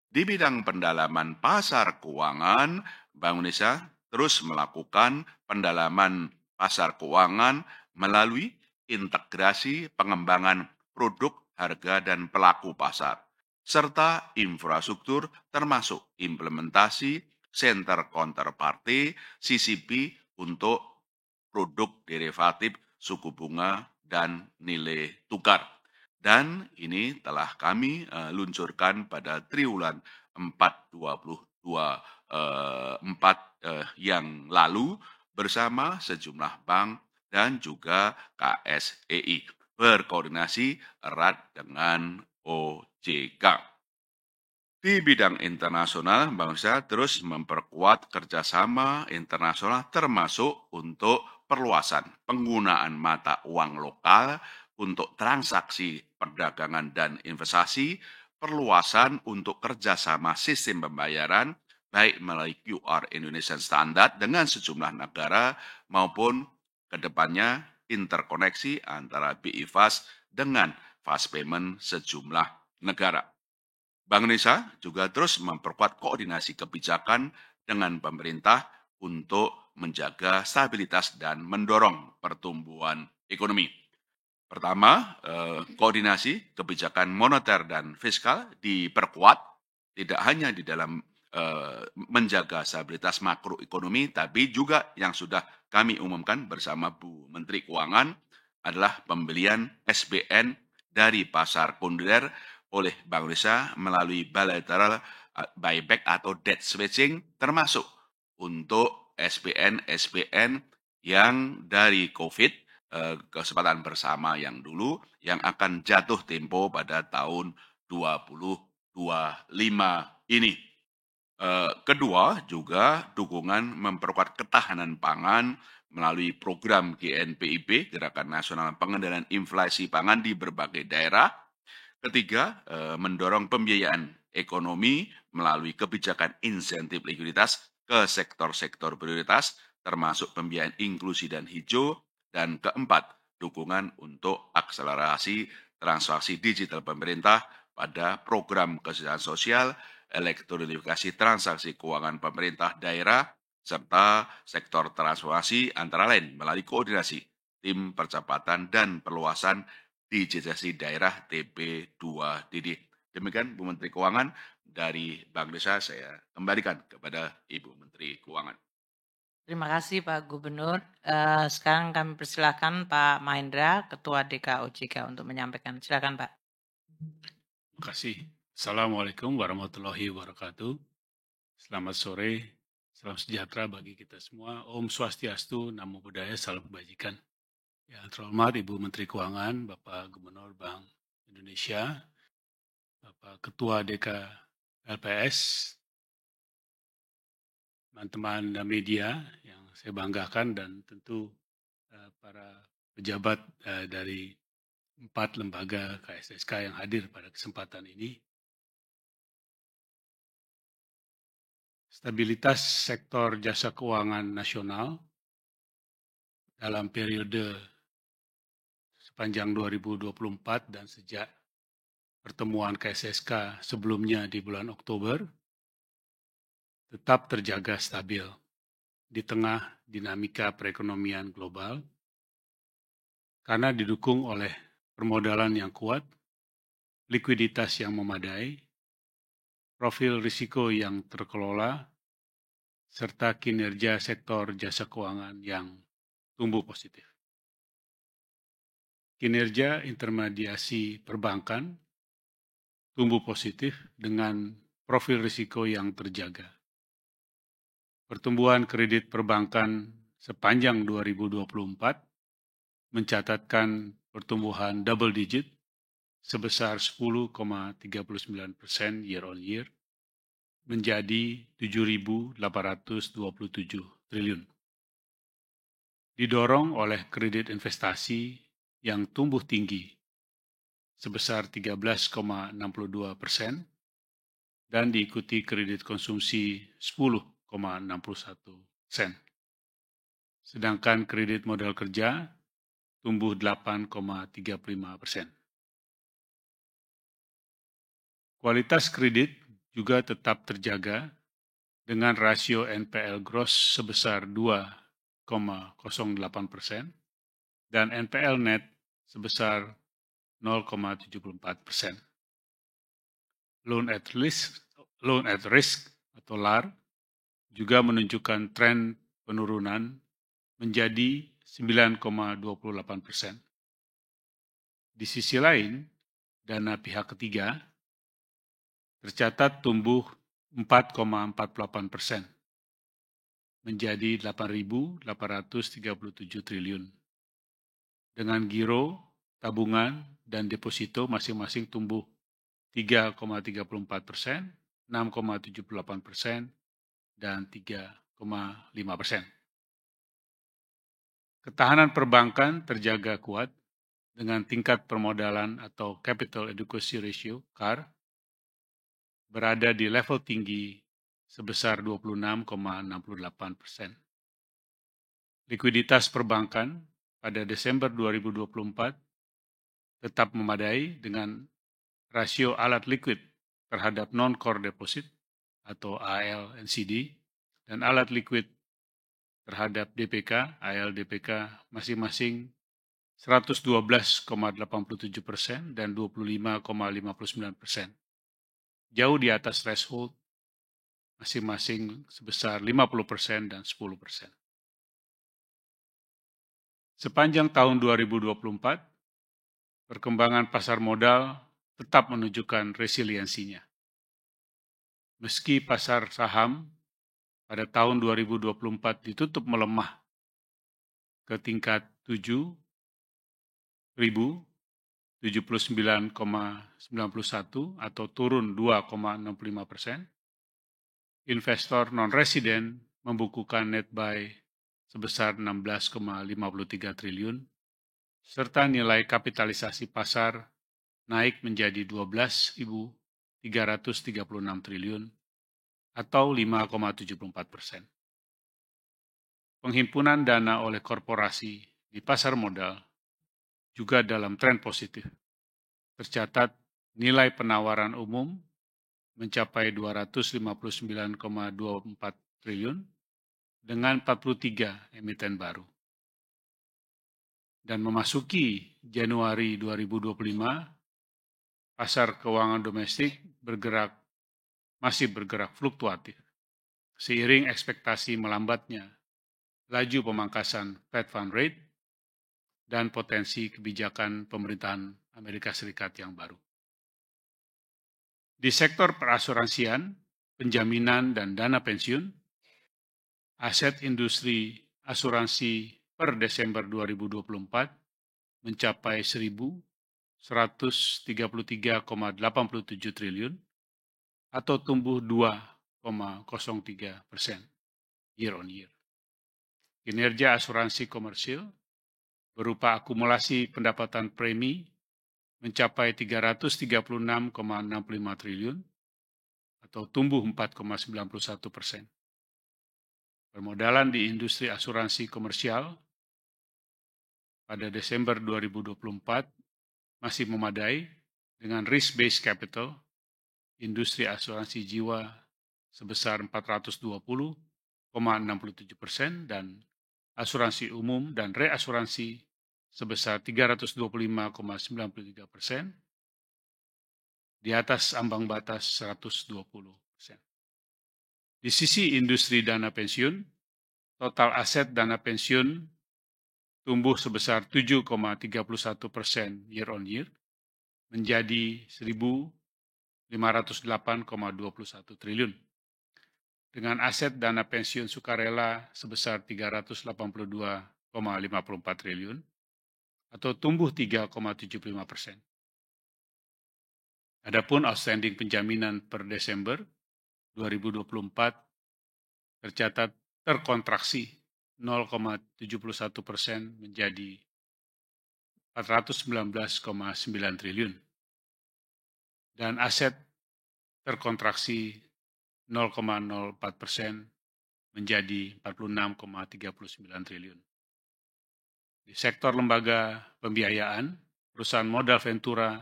S2: Di bidang pendalaman pasar keuangan, Bank Indonesia terus melakukan pendalaman pasar keuangan melalui integrasi pengembangan produk, harga, dan pelaku pasar, serta infrastruktur termasuk implementasi center counterparty (CCP) untuk produk derivatif suku bunga dan nilai tukar. Dan ini telah kami luncurkan pada triwulan 4 2024 yang lalu bersama sejumlah bank dan juga KSEI berkoordinasi erat dengan OJK. Di bidang internasional, Bank Indonesia terus memperkuat kerjasama internasional termasuk untuk perluasan penggunaan mata uang lokal untuk transaksi perdagangan dan investasi, perluasan untuk kerjasama sistem pembayaran, baik melalui QR Indonesian Standard dengan sejumlah negara maupun kedepannya interkoneksi antara BI Fast dengan Fast Payment sejumlah negara. Bank Indonesia juga terus memperkuat koordinasi kebijakan dengan pemerintah untuk menjaga stabilitas dan mendorong pertumbuhan ekonomi. Pertama, koordinasi kebijakan moneter dan fiskal diperkuat tidak hanya di dalam menjaga stabilitas makroekonomi, tapi juga yang sudah kami umumkan bersama Bu Menteri Keuangan adalah pembelian SBN dari pasar sekunder oleh Bank Indonesia melalui bilateral buyback atau debt switching, termasuk untuk SBN yang dari COVID kesempatan bersama yang dulu yang akan jatuh tempo pada tahun 2025 ini. Kedua, juga dukungan memperkuat ketahanan pangan melalui program GNPIB, Gerakan Nasional Pengendalian Inflasi Pangan di berbagai daerah. Ketiga, mendorong pembiayaan ekonomi melalui kebijakan insentif likuiditas ke sektor-sektor prioritas, termasuk pembiayaan inklusi dan hijau. Dan keempat, dukungan untuk akselerasi transaksi digital pemerintah pada program kesejahteraan sosial, elektronifikasi transaksi keuangan pemerintah daerah, serta sektor transformasi antara lain melalui koordinasi tim percepatan dan perluasan digitalisasi daerah TP2DD. Demikian Bu Menteri Keuangan dari Bank Indonesia, saya kembalikan kepada Ibu Menteri Keuangan.
S1: Terima kasih Pak Gubernur. Sekarang kami persilahkan Pak Mahendra, Ketua DKOJK untuk menyampaikan. Silakan Pak.
S3: Terima kasih. Assalamualaikum warahmatullahi wabarakatuh. Selamat sore Salam sejahtera bagi kita semua. Om Swastiastu, Namo Buddhaya, Salam Kebajikan. Yang terhormat Ibu Menteri Keuangan, Bapak Gubernur Bank Indonesia, Bapak Ketua DKLPS, teman-teman media yang saya banggakan, dan tentu para pejabat dari 4 lembaga KSSK yang hadir pada kesempatan ini. Stabilitas sektor jasa keuangan nasional dalam periode sepanjang 2024 dan sejak pertemuan KSSK sebelumnya di bulan Oktober tetap terjaga stabil di tengah dinamika perekonomian global karena didukung oleh permodalan yang kuat, likuiditas yang memadai, profil risiko yang terkelola, serta kinerja sektor jasa keuangan yang tumbuh positif. Kinerja intermediasi perbankan tumbuh positif dengan profil risiko yang terjaga. Pertumbuhan kredit perbankan sepanjang 2024 mencatatkan pertumbuhan double digit sebesar 10,39% year on year menjadi 7.827 triliun. Didorong oleh kredit investasi yang tumbuh tinggi sebesar 13,62% dan diikuti kredit konsumsi 10,61%. Sedangkan kredit modal kerja tumbuh 8,35%. Kualitas kredit juga tetap terjaga dengan rasio NPL gross sebesar 2,08% dan NPL net sebesar 0,74%. Loan at risk atau LAR juga menunjukkan tren penurunan menjadi 9,28%. Di sisi lain, dana pihak ketiga tercatat tumbuh 4,48% menjadi 8.837 triliun. Dengan giro, tabungan, dan deposito masing-masing tumbuh 3,34%, 6,78%, dan 3,5%. Ketahanan perbankan terjaga kuat dengan tingkat permodalan atau Capital Adequacy Ratio (CAR) berada di level tinggi sebesar 26,68%. Likuiditas perbankan pada Desember 2024 tetap memadai dengan rasio alat likuid terhadap non-core deposit atau AL/NCD dan alat likuid terhadap DPK, AL/DPK masing-masing 112,87% dan 25,59%. Jauh di atas threshold masing-masing sebesar 50% dan 10%. Sepanjang tahun 2024, perkembangan pasar modal tetap menunjukkan resiliensinya. Meski pasar saham pada tahun 2024 ditutup melemah ke tingkat 7.079,91 atau turun 2,65%, investor non-resident membukukan net buy sebesar 16,53 triliun, serta nilai kapitalisasi pasar naik menjadi 12.336 triliun atau 5,74%. Penghimpunan dana oleh korporasi di pasar modal juga dalam tren positif. Tercatat nilai penawaran umum mencapai 259,24 triliun dengan 43 emiten baru. Dan memasuki Januari 2025, pasar keuangan domestik masih bergerak fluktuatif, seiring ekspektasi melambatnya laju pemangkasan Fed Fund Rate dan potensi kebijakan pemerintahan Amerika Serikat yang baru. Di sektor perasuransian, penjaminan, dan dana pensiun, aset industri asuransi per Desember 2024 mencapai 1.133,87 triliun atau tumbuh 2,03% year on year. Kinerja asuransi komersil berupa akumulasi pendapatan premi mencapai 336,65 triliun atau tumbuh 4,91%. Permodalan di industri asuransi komersial pada Desember 2024 masih memadai dengan risk-based capital industri asuransi jiwa sebesar 420,67% dan asuransi umum dan reasuransi sebesar 325,93%, di atas ambang batas 120%. Di sisi industri dana pensiun, total aset dana pensiun tumbuh sebesar 7,31% year on year, menjadi 1.508,21 triliun. Dengan aset dana pensiun sukarela sebesar 382,54 triliun, atau tumbuh 3,75%. Adapun outstanding penjaminan per Desember 2024 tercatat terkontraksi 0,71% menjadi 419,9 triliun. Dan aset terkontraksi 0,04% menjadi 46,39 triliun. Di sektor lembaga pembiayaan, perusahaan modal ventura,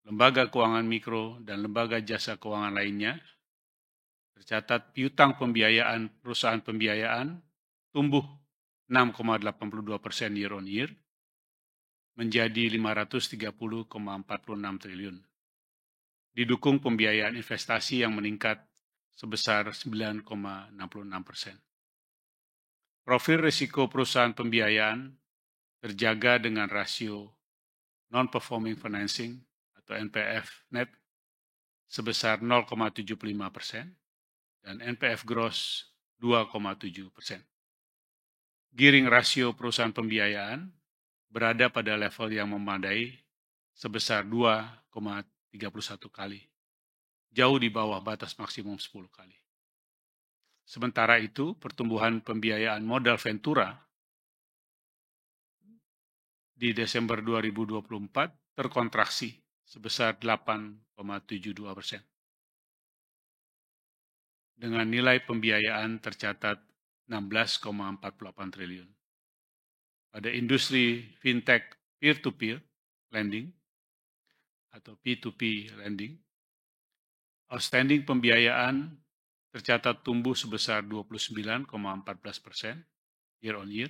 S3: lembaga keuangan mikro, dan lembaga jasa keuangan lainnya, tercatat piutang pembiayaan perusahaan pembiayaan tumbuh 6,82% year on year, menjadi 530,46 triliun. Didukung pembiayaan investasi yang meningkat sebesar 9,66%. Profil risiko perusahaan pembiayaan terjaga dengan rasio non-performing financing atau NPF net sebesar 0,75% dan NPF gross 2,7%. Gearing rasio perusahaan pembiayaan berada pada level yang memadai sebesar 2,31 kali, jauh di bawah batas maksimum 10 kali. Sementara itu, pertumbuhan pembiayaan modal ventura di Desember 2024 terkontraksi sebesar 8,72%. Dengan nilai pembiayaan tercatat 16,48 triliun. Pada industri fintech peer-to-peer lending atau P2P lending, outstanding pembiayaan tercatat tumbuh sebesar 29,14% year on year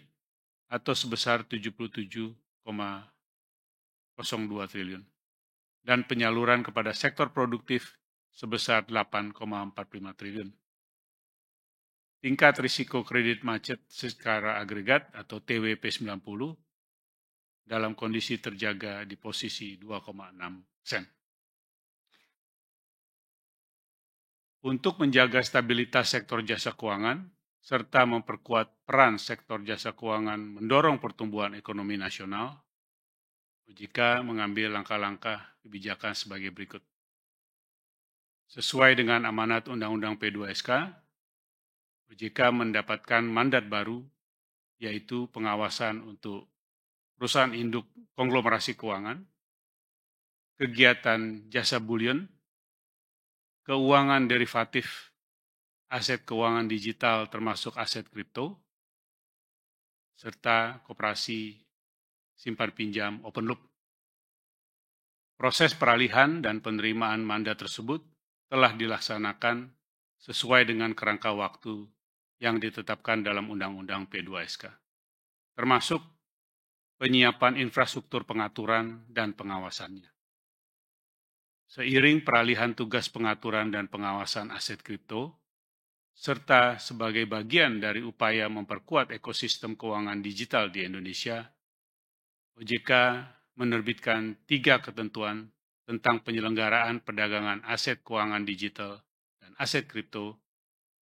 S3: atau sebesar 77,02 triliun, dan penyaluran kepada sektor produktif sebesar 8,45 triliun. Tingkat risiko kredit macet secara agregat atau TWP 90 dalam kondisi terjaga di posisi 2,6%. Untuk menjaga stabilitas sektor jasa keuangan serta memperkuat peran sektor jasa keuangan mendorong pertumbuhan ekonomi nasional, OJK mengambil langkah-langkah kebijakan sebagai berikut. Sesuai dengan amanat Undang-Undang P2SK, OJK mendapatkan mandat baru, yaitu pengawasan untuk perusahaan induk konglomerasi keuangan, kegiatan jasa bulion, keuangan derivatif, aset keuangan digital termasuk aset kripto, serta koperasi simpan pinjam open loop. Proses peralihan dan penerimaan mandat tersebut telah dilaksanakan sesuai dengan kerangka waktu yang ditetapkan dalam Undang-Undang P2SK, termasuk penyiapan infrastruktur pengaturan dan pengawasannya. Seiring peralihan tugas pengaturan dan pengawasan aset kripto, serta sebagai bagian dari upaya memperkuat ekosistem keuangan digital di Indonesia, OJK menerbitkan 3 ketentuan tentang penyelenggaraan perdagangan aset keuangan digital dan aset kripto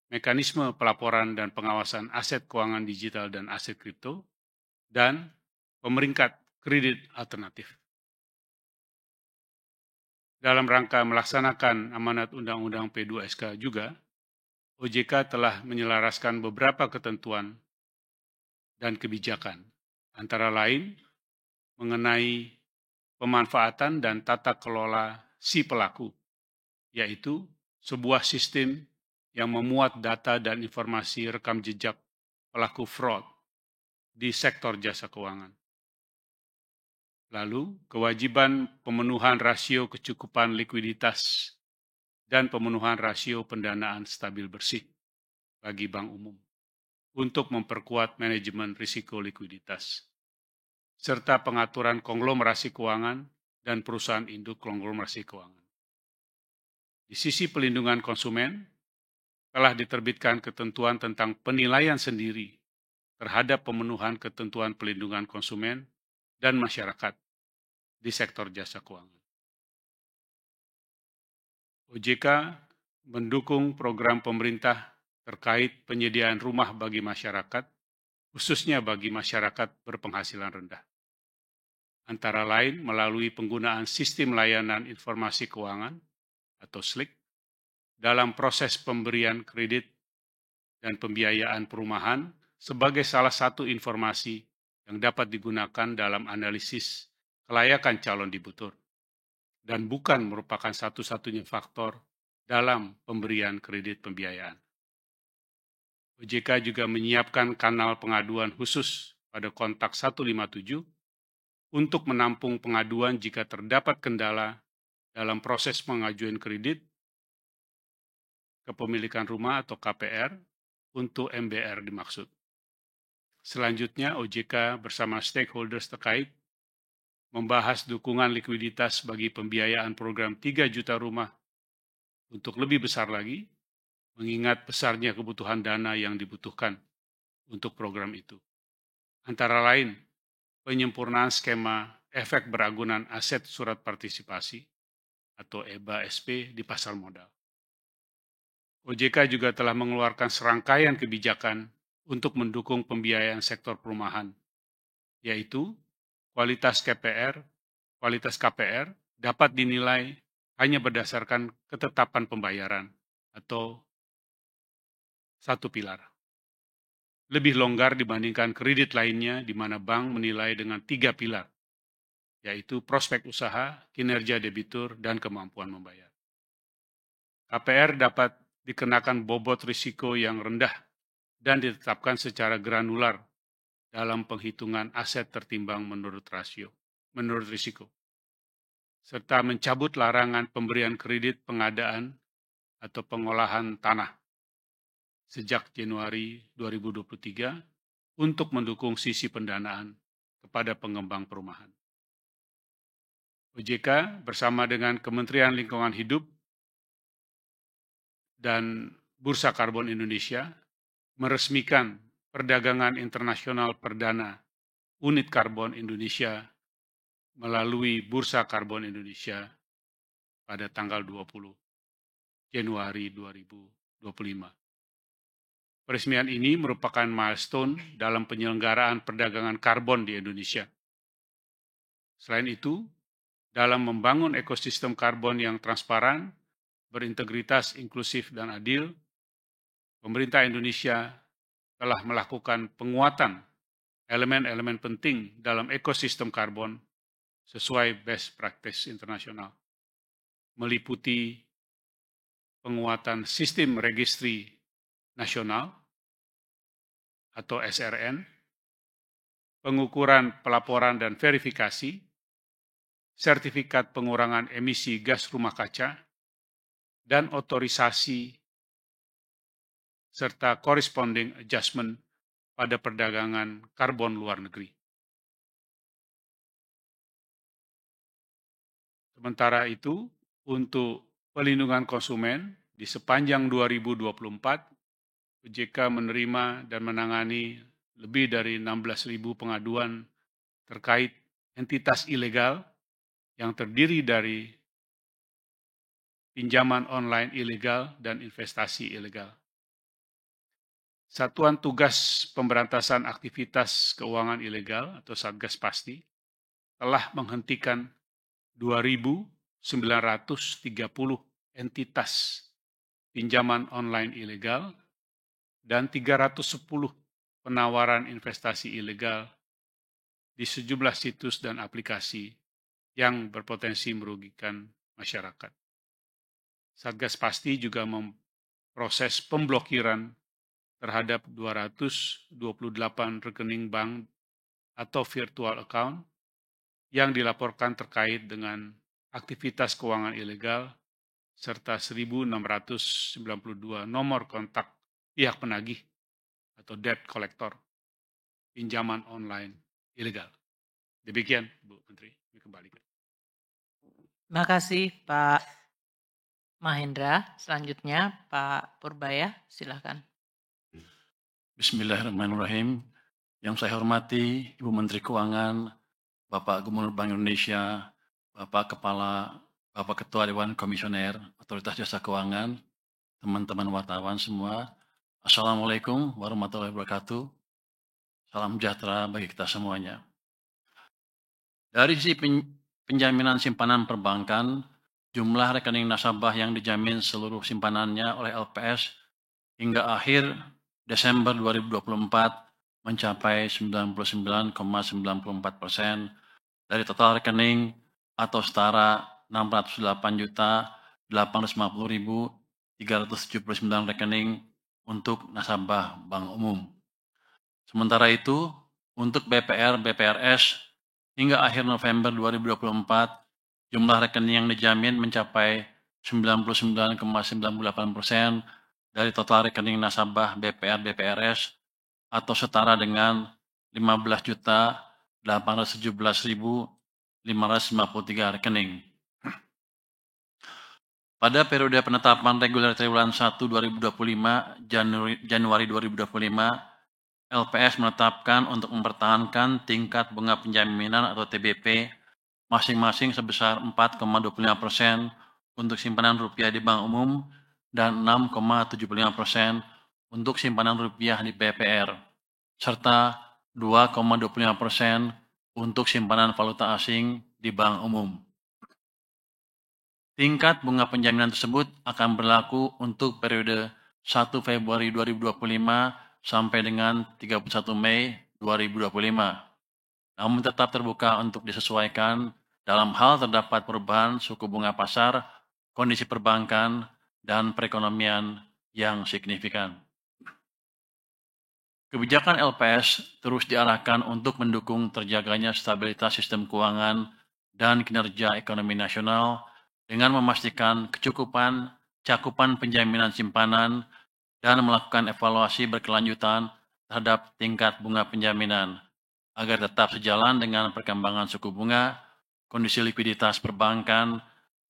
S3: mekanisme pelaporan dan pengawasan aset keuangan digital dan aset kripto, dan pemeringkat kredit alternatif. Dalam rangka melaksanakan amanat Undang-Undang P2SK juga, OJK telah menyelaraskan beberapa ketentuan dan kebijakan, antara lain mengenai pemanfaatan dan tata kelola si pelaku, yaitu sebuah sistem yang memuat data dan informasi rekam jejak pelaku fraud di sektor jasa keuangan. Lalu, kewajiban pemenuhan rasio kecukupan likuiditas dan pemenuhan rasio pendanaan stabil bersih bagi bank umum untuk memperkuat manajemen risiko likuiditas, serta pengaturan konglomerasi keuangan dan perusahaan induk konglomerasi keuangan. Di sisi pelindungan konsumen, telah diterbitkan ketentuan tentang penilaian sendiri terhadap pemenuhan ketentuan pelindungan konsumen dan masyarakat di sektor jasa keuangan. OJK mendukung program pemerintah terkait penyediaan rumah bagi masyarakat, khususnya bagi masyarakat berpenghasilan rendah. Antara lain melalui penggunaan Sistem Layanan Informasi Keuangan atau SLIK dalam proses pemberian kredit dan pembiayaan perumahan sebagai salah satu informasi yang dapat digunakan dalam analisis kelayakan calon debitur dan bukan merupakan satu-satunya faktor dalam pemberian kredit pembiayaan. OJK juga menyiapkan kanal pengaduan khusus pada kontak 157 untuk menampung pengaduan jika terdapat kendala dalam proses pengajuan kredit kepemilikan rumah atau KPR untuk MBR dimaksud. Selanjutnya, OJK bersama stakeholders terkait membahas dukungan likuiditas bagi pembiayaan program 3 juta rumah untuk lebih besar lagi, mengingat besarnya kebutuhan dana yang dibutuhkan untuk program itu. Antara lain, penyempurnaan skema efek beragunan aset surat partisipasi atau EBA-SP di pasar modal. OJK juga telah mengeluarkan serangkaian kebijakan untuk mendukung pembiayaan sektor perumahan, yaitu kualitas KPR dapat dinilai hanya berdasarkan ketetapan pembayaran atau satu pilar. Lebih longgar dibandingkan kredit lainnya di mana bank menilai dengan 3 pilar, yaitu prospek usaha, kinerja debitur, dan kemampuan membayar. KPR dapat dikenakan bobot risiko yang rendah dan ditetapkan secara granular dalam penghitungan aset tertimbang menurut risiko, serta mencabut larangan pemberian kredit pengadaan atau pengolahan tanah sejak Januari 2023 untuk mendukung sisi pendanaan kepada pengembang perumahan. OJK bersama dengan Kementerian Lingkungan Hidup dan Bursa Karbon Indonesia meresmikan perdagangan internasional perdana unit karbon Indonesia melalui Bursa Karbon Indonesia pada tanggal 20 Januari 2025. Peresmian ini merupakan milestone dalam penyelenggaraan perdagangan karbon di Indonesia. Selain itu, dalam membangun ekosistem karbon yang transparan, berintegritas, inklusif, dan adil, pemerintah Indonesia telah melakukan penguatan elemen-elemen penting dalam ekosistem karbon sesuai best practice internasional, meliputi penguatan sistem registry nasional atau SRN, pengukuran pelaporan dan verifikasi, sertifikat pengurangan emisi gas rumah kaca, dan otorisasi serta corresponding adjustment pada perdagangan karbon luar negeri. Sementara itu, untuk pelindungan konsumen, di sepanjang 2024, OJK menerima dan menangani lebih dari 16.000 pengaduan terkait entitas ilegal yang terdiri dari pinjaman online ilegal dan investasi ilegal. Satuan Tugas Pemberantasan Aktivitas Keuangan Ilegal atau Satgas Pasti telah menghentikan 2.930 entitas pinjaman online ilegal dan 310 penawaran investasi ilegal di sejumlah situs dan aplikasi yang berpotensi merugikan masyarakat. Satgas Pasti juga memproses pemblokiran terhadap 228 rekening bank atau virtual account yang dilaporkan terkait dengan aktivitas keuangan ilegal serta 1.692 nomor kontak pihak penagih atau debt collector pinjaman online ilegal. Demikian, Bu Menteri, kembalikan.
S1: Terima kasih Pak Mahendra. Selanjutnya Pak Purbaya, silakan.
S4: Bismillahirrahmanirrahim. Yang saya hormati Ibu Menteri Keuangan, Bapak Gubernur Bank Indonesia, Bapak Ketua Dewan Komisioner Otoritas Jasa Keuangan, teman-teman wartawan semua. Assalamualaikum warahmatullahi wabarakatuh. Salam sejahtera bagi kita semuanya. Dari sisi penjaminan simpanan perbankan, jumlah rekening nasabah yang dijamin seluruh simpanannya oleh LPS hingga akhir Desember 2024 mencapai 99,94% dari total rekening atau setara 608.850.379 rekening untuk nasabah bank umum. Sementara itu, untuk BPR/BPRS hingga akhir November 2024, jumlah rekening yang dijamin mencapai 99,98% dari total rekening nasabah BPR/BPRS atau setara dengan 15.817.553 rekening. Pada periode penetapan reguler triwulan 1 2025 Januari 2025, LPS menetapkan untuk mempertahankan tingkat bunga penjaminan atau TBP masing-masing sebesar 4,25% untuk simpanan rupiah di bank umum dan 6,75% untuk simpanan rupiah di BPR, serta 2,25% untuk simpanan valuta asing di bank umum. Tingkat bunga penjaminan tersebut akan berlaku untuk periode 1 Februari 2025 sampai dengan 31 Mei 2025. Namun tetap terbuka untuk disesuaikan dalam hal terdapat perubahan suku bunga pasar, kondisi perbankan, dan perekonomian yang signifikan. Kebijakan LPS terus diarahkan untuk mendukung terjaganya stabilitas sistem keuangan dan kinerja ekonomi nasional dengan memastikan kecukupan cakupan penjaminan simpanan dan melakukan evaluasi berkelanjutan terhadap tingkat bunga penjaminan agar tetap sejalan dengan perkembangan suku bunga, kondisi likuiditas perbankan,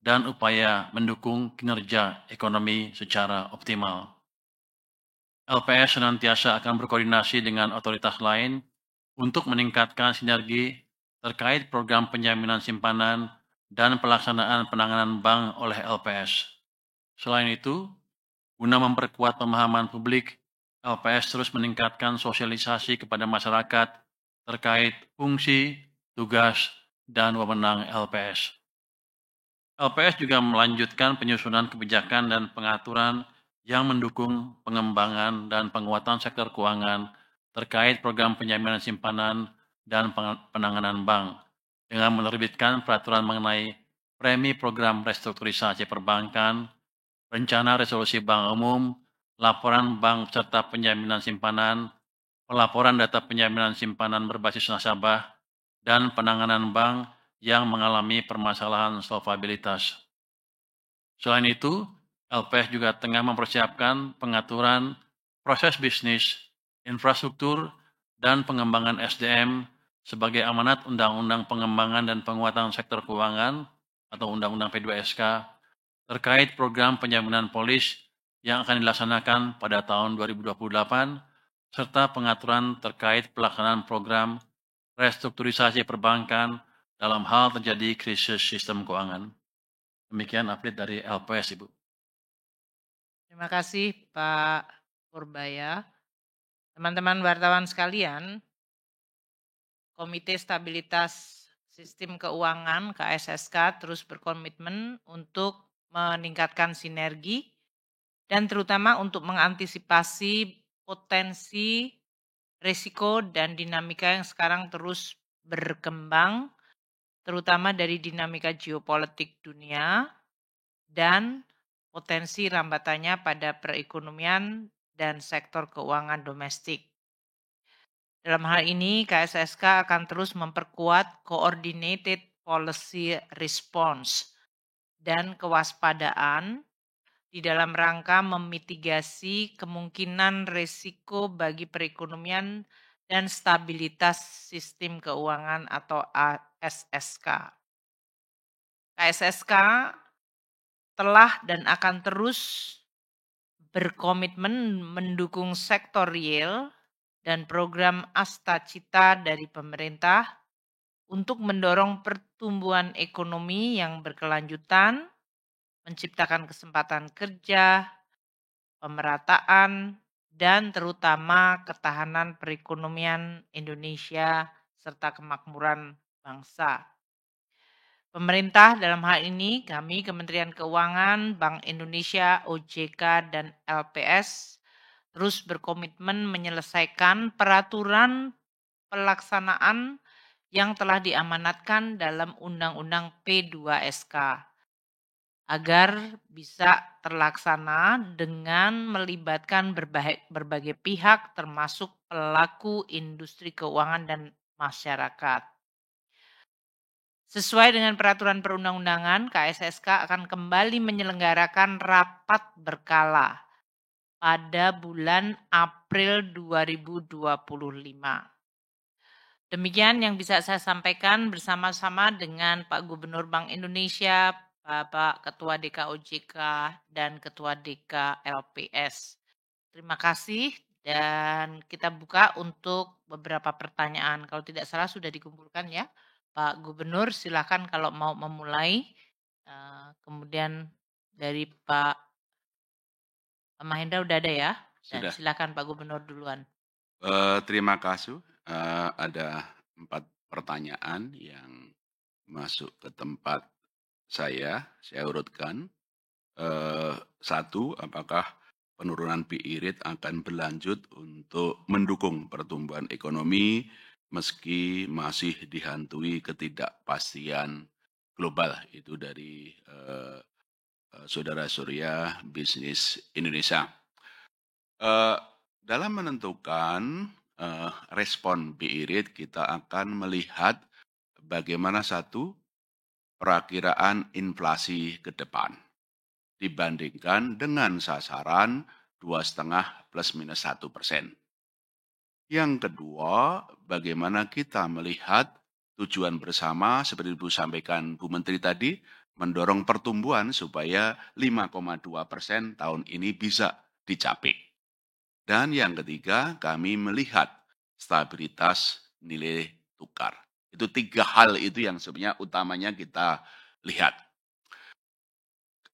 S4: dan upaya mendukung kinerja ekonomi secara optimal. LPS senantiasa akan berkoordinasi dengan otoritas lain untuk meningkatkan sinergi terkait program penjaminan simpanan dan pelaksanaan penanganan bank oleh LPS. Selain itu, guna memperkuat pemahaman publik, LPS terus meningkatkan sosialisasi kepada masyarakat terkait fungsi, tugas, dan wewenang LPS. LPS juga melanjutkan penyusunan kebijakan dan pengaturan yang mendukung pengembangan dan penguatan sektor keuangan terkait program penjaminan simpanan dan penanganan bank dengan menerbitkan peraturan mengenai premi program restrukturisasi perbankan, rencana resolusi bank umum, laporan bank serta penjaminan simpanan, pelaporan data penjaminan simpanan berbasis nasabah, dan penanganan bank yang mengalami permasalahan solvabilitas. Selain itu, LPS juga tengah mempersiapkan pengaturan proses bisnis, infrastruktur, dan pengembangan SDM sebagai amanat Undang-Undang Pengembangan dan Penguatan Sektor Keuangan atau Undang-Undang P2SK terkait program penjaminan polis yang akan dilaksanakan pada tahun 2028 serta pengaturan terkait pelaksanaan program restrukturisasi perbankan dalam hal terjadi krisis sistem keuangan. Demikian update dari LPS, Ibu.
S1: Terima kasih Pak Purbaya. Teman-teman wartawan sekalian, Komite Stabilitas Sistem Keuangan KSSK terus berkomitmen untuk meningkatkan sinergi dan terutama untuk mengantisipasi potensi, risiko, dan dinamika yang sekarang terus berkembang, terutama dari dinamika geopolitik dunia dan potensi rambatannya pada perekonomian dan sektor keuangan domestik. Dalam hal ini, KSSK akan terus memperkuat coordinated policy response dan kewaspadaan di dalam rangka memitigasi kemungkinan risiko bagi perekonomian dan stabilitas sistem keuangan atau KSSK. KSSK telah dan akan terus berkomitmen mendukung sektor real dan program Astacita dari pemerintah untuk mendorong pertumbuhan ekonomi yang berkelanjutan, menciptakan kesempatan kerja, pemerataan, dan terutama ketahanan perekonomian Indonesia serta kemakmuran bangsa. Pemerintah dalam hal ini kami Kementerian Keuangan, Bank Indonesia, OJK, dan LPS terus berkomitmen menyelesaikan peraturan pelaksanaan yang telah diamanatkan dalam Undang-Undang P2SK agar bisa terlaksana dengan melibatkan berbagai pihak termasuk pelaku industri keuangan dan masyarakat. Sesuai dengan peraturan perundang-undangan, KSSK akan kembali menyelenggarakan rapat berkala pada bulan April 2025. Demikian yang bisa saya sampaikan bersama-sama dengan Pak Gubernur Bank Indonesia, Bapak Ketua DKOJK, dan Ketua DK LPS. Terima kasih dan kita buka untuk beberapa pertanyaan. Kalau tidak salah sudah dikumpulkan ya. Pak Gubernur silakan kalau mau memulai. Kemudian dari Pak Mahendra udah ada ya? Dan
S2: Sudah.
S1: silakan Pak Gubernur duluan.
S2: Terima kasih. Ada 4 pertanyaan yang masuk ke tempat saya urutkan. 1, apakah penurunan BI rate akan berlanjut untuk mendukung pertumbuhan ekonomi meski masih dihantui ketidakpastian global? Itu dari Saudara Surya Bisnis Indonesia. Dalam menentukan respon BI rate, kita akan melihat bagaimana perakiraan inflasi ke depan dibandingkan dengan sasaran 2,5 plus minus 1%. Yang kedua, bagaimana kita melihat tujuan bersama seperti Ibu sampaikan Bu Menteri tadi, mendorong pertumbuhan supaya 5,2% tahun ini bisa dicapai. Dan yang ketiga, kami melihat stabilitas nilai tukar. Itu 3 hal itu yang sebenarnya utamanya kita lihat.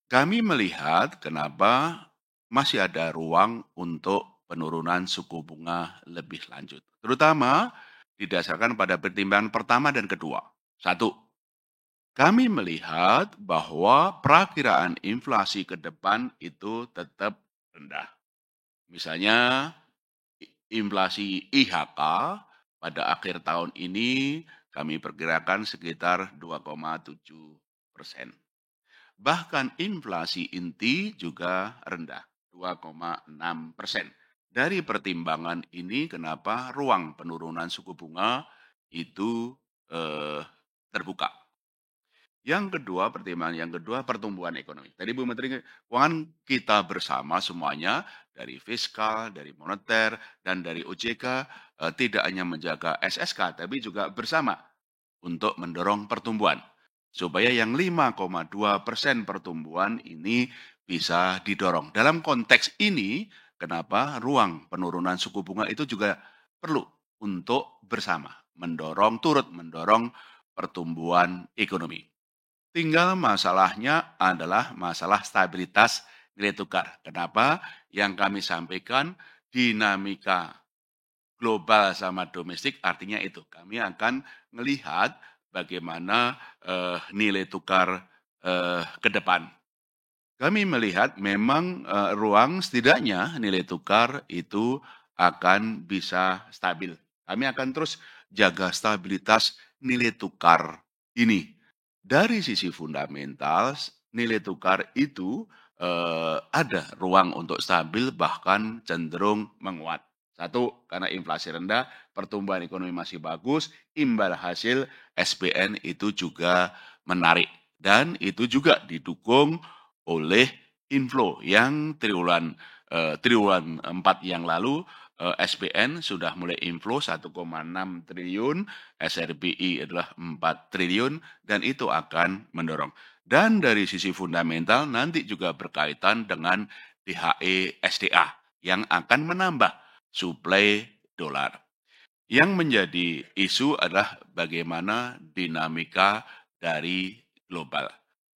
S2: Kami melihat kenapa masih ada ruang untuk penurunan suku bunga lebih lanjut. Terutama didasarkan pada pertimbangan pertama dan kedua. 1, kami melihat bahwa perakiraan inflasi ke depan itu tetap rendah. Misalnya inflasi IHK pada akhir tahun ini kami perkirakan sekitar 2,7%. Bahkan inflasi inti juga rendah, 2,6%. Dari pertimbangan ini kenapa ruang penurunan suku bunga itu terbuka. Yang kedua, pertimbangan yang kedua, pertumbuhan ekonomi. Tadi Bu Menteri Keuangan kita bersama semuanya dari fiskal, dari moneter, dan dari OJK tidak hanya menjaga SSK, tapi juga bersama untuk mendorong pertumbuhan. Supaya yang 5,2% pertumbuhan ini bisa didorong. Dalam konteks ini, kenapa ruang penurunan suku bunga itu juga perlu untuk bersama, turut mendorong pertumbuhan ekonomi. Tinggal masalahnya adalah masalah stabilitas nilai tukar. Kenapa? Yang kami sampaikan dinamika global sama domestik artinya itu. Kami akan melihat bagaimana nilai tukar ke depan. Kami melihat memang ruang setidaknya nilai tukar itu akan bisa stabil. Kami akan terus jaga stabilitas nilai tukar ini. Dari sisi fundamental, nilai tukar itu ada ruang untuk stabil bahkan cenderung menguat. Satu, karena inflasi rendah, pertumbuhan ekonomi masih bagus, imbal hasil SBN itu juga menarik. Dan itu juga didukung oleh inflow yang triwulan 4 yang lalu SBN sudah mulai inflow 1,6 triliun, SRBI adalah 4 triliun dan itu akan mendorong. Dan dari sisi fundamental nanti juga berkaitan dengan DHE SDA yang akan menambah suplai dolar. Yang menjadi isu adalah bagaimana dinamika dari global.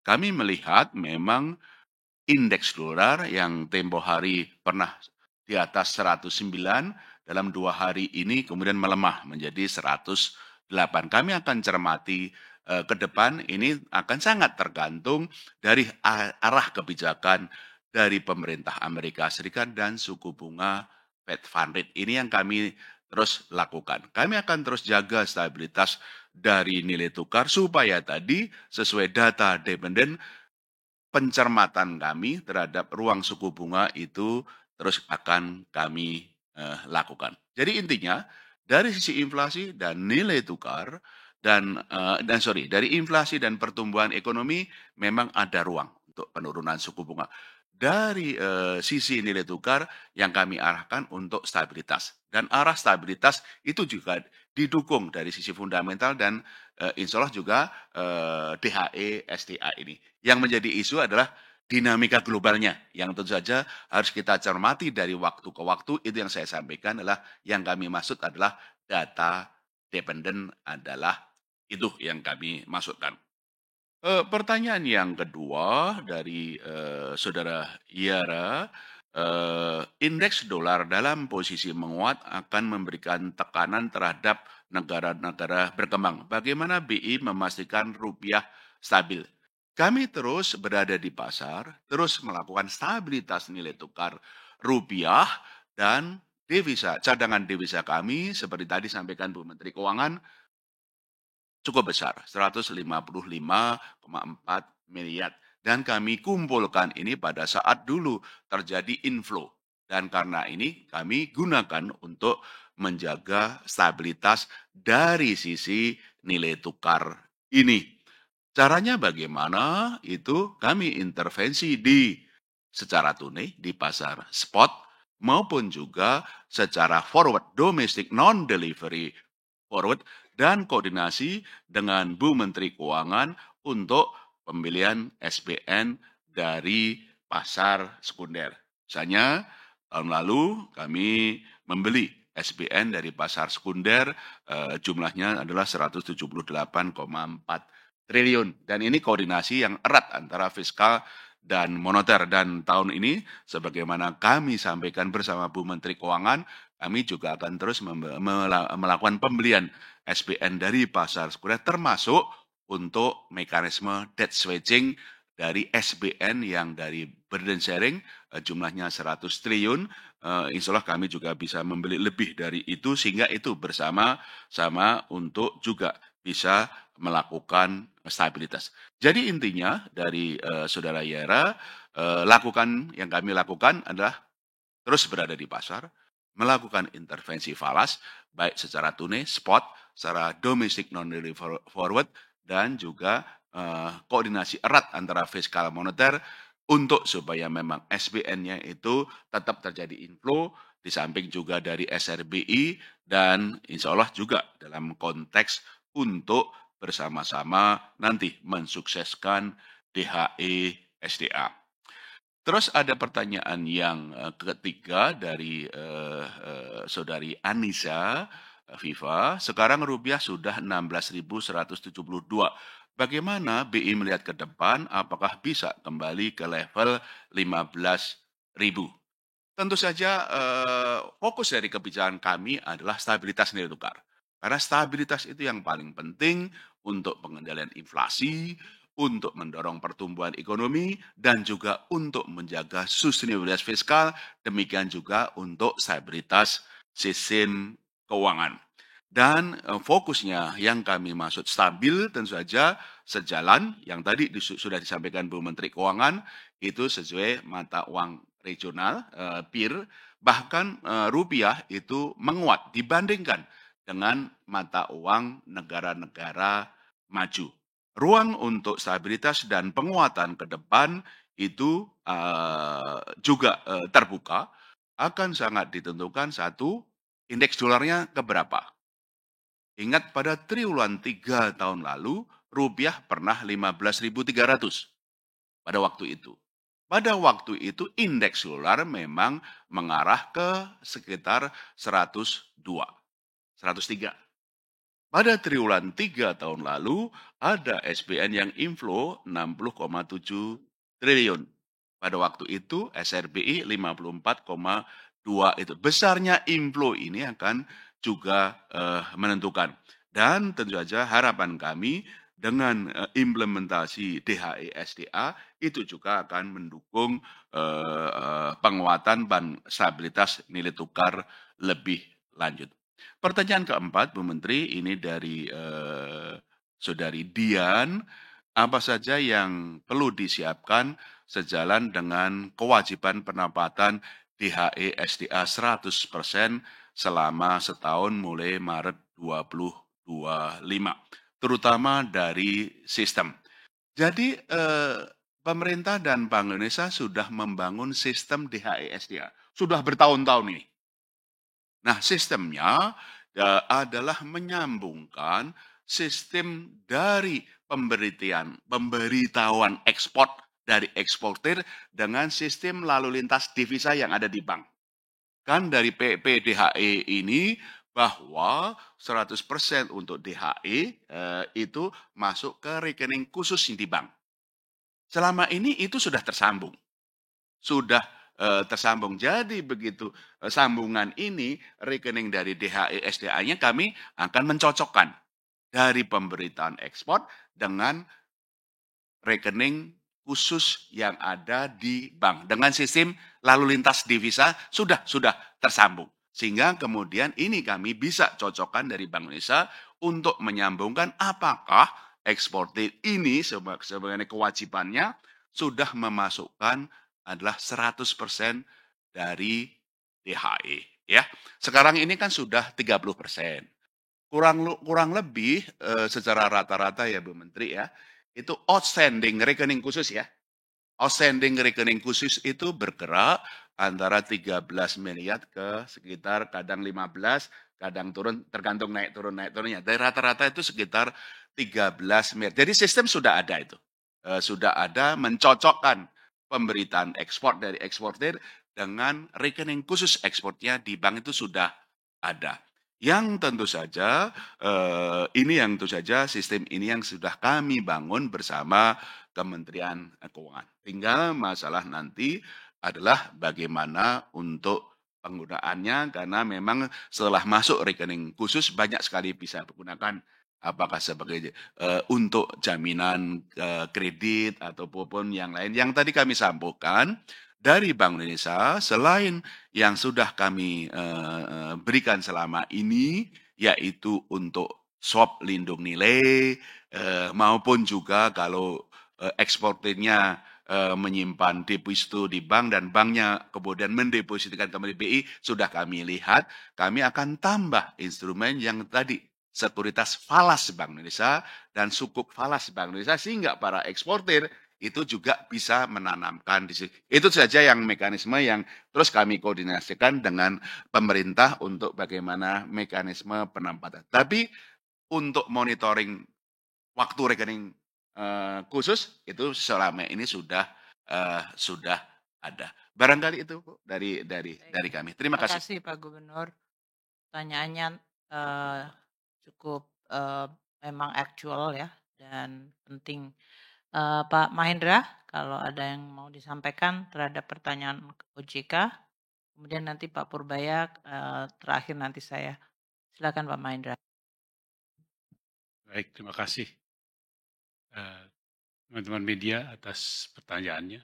S2: Kami melihat memang indeks dolar yang tempo hari pernah di atas 109 dalam 2 hari ini kemudian melemah menjadi 108. Kami akan cermati ke depan ini akan sangat tergantung dari arah kebijakan dari pemerintah Amerika Serikat dan suku bunga Fed Fund Rate. Ini yang kami terus lakukan. Kami akan terus jaga stabilitas dari nilai tukar supaya tadi sesuai data dependen pencermatan kami terhadap ruang suku bunga itu terus akan kami lakukan. Jadi intinya dari sisi inflasi dan nilai tukar dari inflasi dan pertumbuhan ekonomi memang ada ruang untuk penurunan suku bunga. Dari sisi nilai tukar yang kami arahkan untuk stabilitas dan arah stabilitas itu juga didukung dari sisi fundamental dan insya Allah juga DHE SDA ini. Yang menjadi isu adalah dinamika globalnya yang tentu saja harus kita cermati dari waktu ke waktu. Itu yang saya sampaikan adalah yang kami maksud adalah data dependent adalah itu yang kami maksudkan. Pertanyaan yang kedua dari saudara Yara, indeks dolar dalam posisi menguat akan memberikan tekanan terhadap negara-negara berkembang. Bagaimana BI memastikan rupiah stabil? Kami terus berada di pasar, terus melakukan stabilitas nilai tukar rupiah dan devisa, cadangan devisa kami seperti tadi sampaikan Bu Menteri Keuangan cukup besar, 155,4 miliar. Dan kami kumpulkan ini pada saat dulu terjadi inflow. Dan karena ini kami gunakan untuk menjaga stabilitas dari sisi nilai tukar ini. Caranya bagaimana? Itu kami intervensi secara tunai di pasar spot maupun juga secara forward domestic non-delivery forward dan koordinasi dengan Bu Menteri Keuangan untuk pembelian SBN dari pasar sekunder. Misalnya tahun lalu kami membeli SBN dari pasar sekunder jumlahnya adalah 178,4 triliun dan ini koordinasi yang erat antara fiskal dan moneter dan tahun ini sebagaimana kami sampaikan bersama Bu Menteri Keuangan kami juga akan terus melakukan pembelian SBN dari pasar sekunder termasuk untuk mekanisme debt switching dari SBN yang dari burden sharing jumlahnya 100 triliun. Insya Allah kami juga bisa membeli lebih dari itu sehingga itu bersama-sama untuk juga bisa melakukan stabilitas. Jadi intinya dari saudara Yara, yang kami lakukan adalah terus berada di pasar, melakukan intervensi falas, baik secara tunai, spot, secara domestic non-delivery forward, dan juga koordinasi erat antara fiskal moneter untuk supaya memang SBN-nya itu tetap terjadi inflow, di samping juga dari SRBI, dan insya Allah juga dalam konteks untuk bersama-sama nanti mensukseskan DHE SDA. Terus ada pertanyaan yang ketiga dari saudari Anissa Viva. Sekarang rupiah sudah 16.172. Bagaimana BI melihat ke depan? Apakah bisa kembali ke level 15.000? Tentu saja fokus dari kebijakan kami adalah stabilitas nilai tukar. Karena stabilitas itu yang paling penting untuk pengendalian inflasi, untuk mendorong pertumbuhan ekonomi, dan juga untuk menjaga sustainabilitas fiskal, demikian juga untuk stabilitas sistem keuangan. Dan fokusnya yang kami maksud stabil tentu saja sejalan yang tadi sudah disampaikan Bu Menteri Keuangan, itu sesuai mata uang regional, peer, bahkan rupiah itu menguat dibandingkan dengan mata uang negara-negara maju. Ruang untuk stabilitas dan penguatan ke depan itu juga terbuka, akan sangat ditentukan satu, indeks dolarnya keberapa. Ingat pada triwulan 3 tahun lalu, rupiah pernah 15.300 pada waktu itu. Pada waktu itu indeks dolar memang mengarah ke sekitar 102, 103. Pada triwulan 3 tahun lalu ada SBN yang inflow 60,7 triliun. Pada waktu itu SRBI 54,2 itu. Besarnya inflow ini akan juga menentukan. Dan tentu saja harapan kami dengan implementasi DHE SDA itu juga akan mendukung penguatan stabilitas nilai tukar lebih lanjut. Pertanyaan keempat, Bu Menteri, ini dari Saudari Dian, apa saja yang perlu disiapkan sejalan dengan kewajiban penempatan DHE SDA 100% selama setahun mulai Maret 2025, terutama dari sistem. Jadi pemerintah dan Bank Indonesia sudah membangun sistem DHE SDA, sudah bertahun-tahun ini. Nah, sistemnya adalah menyambungkan sistem dari pemberitahuan ekspor dari eksportir dengan sistem lalu lintas devisa yang ada di bank. Kan dari PDHE ini bahwa 100% untuk DHE itu masuk ke rekening khusus di bank. Selama ini itu sudah tersambung. Sudah tersambung. Jadi begitu sambungan ini, rekening dari DHE SDA-nya kami akan mencocokkan dari pemberitaan ekspor dengan rekening khusus yang ada di bank. Dengan sistem lalu lintas devisa sudah tersambung. Sehingga kemudian ini kami bisa cocokkan dari Bank Indonesia untuk menyambungkan apakah eksportir ini sebagai kewajibannya sudah memasukkan adalah 100% dari DHE. Ya, sekarang ini kan sudah 30%. Kurang lebih secara rata-rata ya Bu Menteri ya, itu outstanding rekening khusus ya. Outstanding rekening khusus itu bergerak antara 13 miliar ke sekitar kadang 15, kadang turun, tergantung naik turunnya. Dari rata-rata itu sekitar 13 miliar. Jadi sistem sudah ada itu. Sudah ada mencocokkan pemberitaan ekspor dari eksportir dengan rekening khusus ekspornya di bank itu sudah ada. Yang tentu saja ini yang tentu saja sistem ini yang sudah kami bangun bersama Kementerian Keuangan. Tinggal masalah nanti adalah bagaimana untuk penggunaannya karena memang setelah masuk rekening khusus banyak sekali bisa digunakan apakah sebagai untuk jaminan kredit ataupun yang lain. Yang tadi kami sampaikan dari Bank Indonesia selain yang sudah kami berikan selama ini yaitu untuk swap lindung nilai maupun juga kalau eksportirnya menyimpan deposito di bank dan banknya kemudian mendepositkan kembali BI sudah kami lihat, kami akan tambah instrumen yang tadi sekuritas falas Bank Indonesia dan sukuk falas Bank Indonesia sehingga para eksportir itu juga bisa menanamkan di situ. Itu saja yang mekanisme yang terus kami koordinasikan dengan pemerintah untuk bagaimana mekanisme penempatan. Tapi untuk monitoring waktu rekening khusus itu selama ini sudah ada. Barangkali itu Bu, dari kami. Terima kasih.
S1: Terima kasih Pak Gubernur. Pertanyaannya cukup memang actual ya dan penting. Pak Mahendra, kalau ada yang mau disampaikan terhadap pertanyaan OJK. kemudian nanti Pak Purbaya, terakhir nanti saya. Silakan Pak Mahendra.
S3: Baik, terima kasih teman-teman media atas pertanyaannya.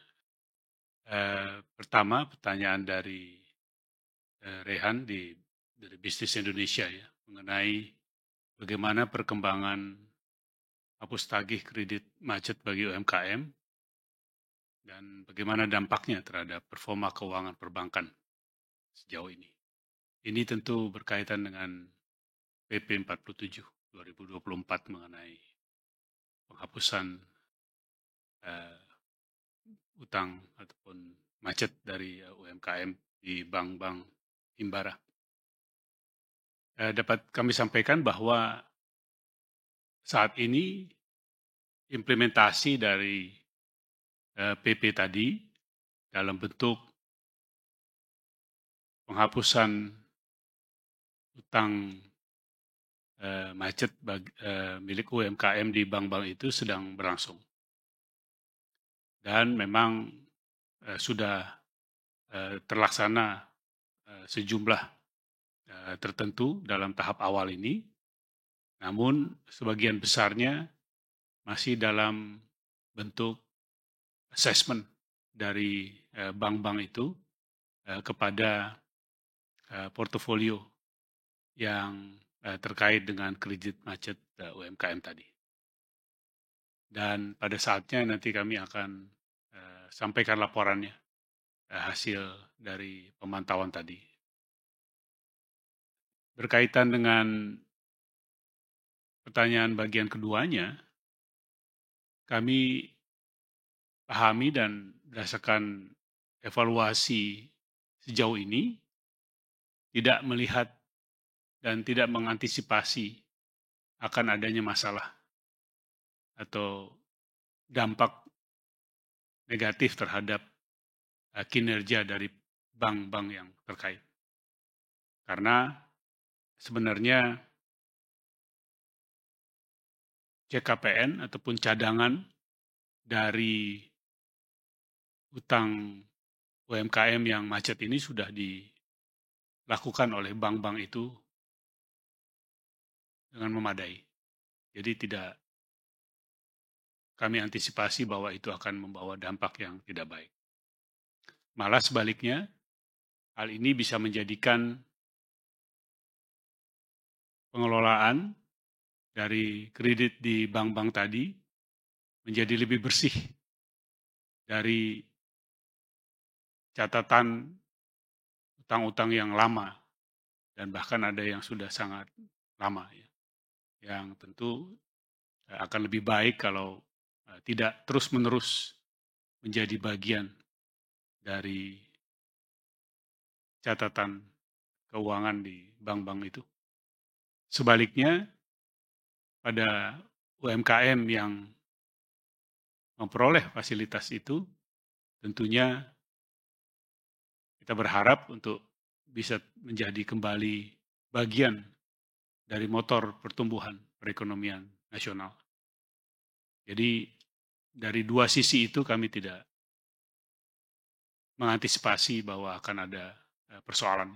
S3: Pertama, pertanyaan dari Rehan dari Bisnis Indonesia ya, mengenai bagaimana perkembangan hapus tagih kredit macet bagi UMKM dan bagaimana dampaknya terhadap performa keuangan perbankan sejauh ini. Ini tentu berkaitan dengan PP 47 2024 mengenai penghapusan utang ataupun macet dari UMKM di bank-bank himbara. Dapat kami sampaikan bahwa saat ini implementasi dari PP tadi dalam bentuk penghapusan utang macet milik UMKM di bank-bank itu sedang berlangsung. Dan memang sudah terlaksana sejumlah tertentu dalam tahap awal ini, namun sebagian besarnya masih dalam bentuk assessment dari bank-bank itu kepada portofolio yang terkait dengan kredit macet UMKM tadi. Dan pada saatnya nanti kami akan sampaikan laporannya hasil dari pemantauan tadi. Berkaitan dengan pertanyaan bagian keduanya, kami pahami dan berdasarkan evaluasi sejauh ini tidak melihat dan tidak mengantisipasi akan adanya masalah atau dampak negatif terhadap kinerja dari bank-bank yang terkait. Karena sebenarnya CKPN ataupun cadangan dari utang UMKM yang macet ini sudah dilakukan oleh bank-bank itu dengan memadai. Jadi tidak kami antisipasi bahwa itu akan membawa dampak yang tidak baik. Malah sebaliknya, hal ini bisa menjadikan pengelolaan dari kredit di bank-bank tadi menjadi lebih bersih dari catatan utang-utang yang lama dan bahkan ada yang sudah sangat lama ya, yang tentu akan lebih baik kalau tidak terus-menerus menjadi bagian dari catatan keuangan di bank-bank itu. Sebaliknya, pada UMKM yang memperoleh fasilitas itu, tentunya kita berharap untuk bisa menjadi kembali bagian dari motor pertumbuhan perekonomian nasional. Jadi dari dua sisi itu kami tidak mengantisipasi bahwa akan ada persoalan.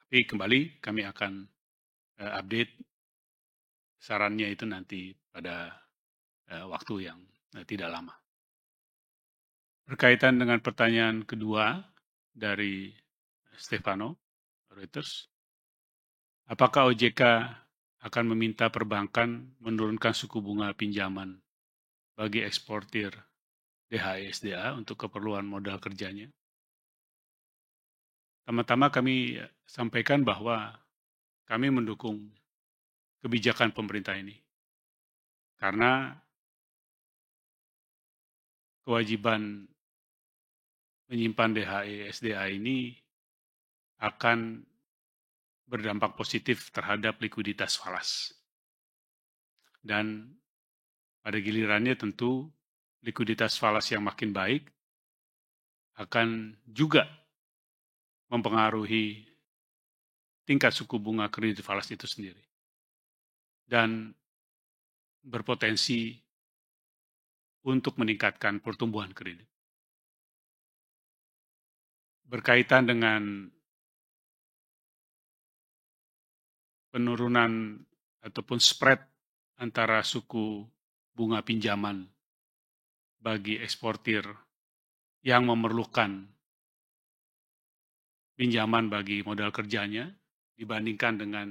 S3: Tapi kembali kami akan update sarannya itu nanti pada waktu yang tidak lama. Berkaitan dengan pertanyaan kedua dari Stefano Reuters, apakah OJK akan meminta perbankan menurunkan suku bunga pinjaman bagi eksportir DHE SDA untuk keperluan modal kerjanya? Pertama-tama kami sampaikan bahwa kami mendukung kebijakan pemerintah ini. Karena kewajiban menyimpan DHE SDA ini akan berdampak positif terhadap likuiditas falas. Dan pada gilirannya tentu likuiditas falas yang makin baik akan juga mempengaruhi tingkat suku bunga kredit falas itu sendiri. Dan berpotensi untuk meningkatkan pertumbuhan kredit. berkaitan dengan penurunan ataupun spread antara suku bunga pinjaman bagi eksportir yang memerlukan pinjaman bagi modal kerjanya dibandingkan dengan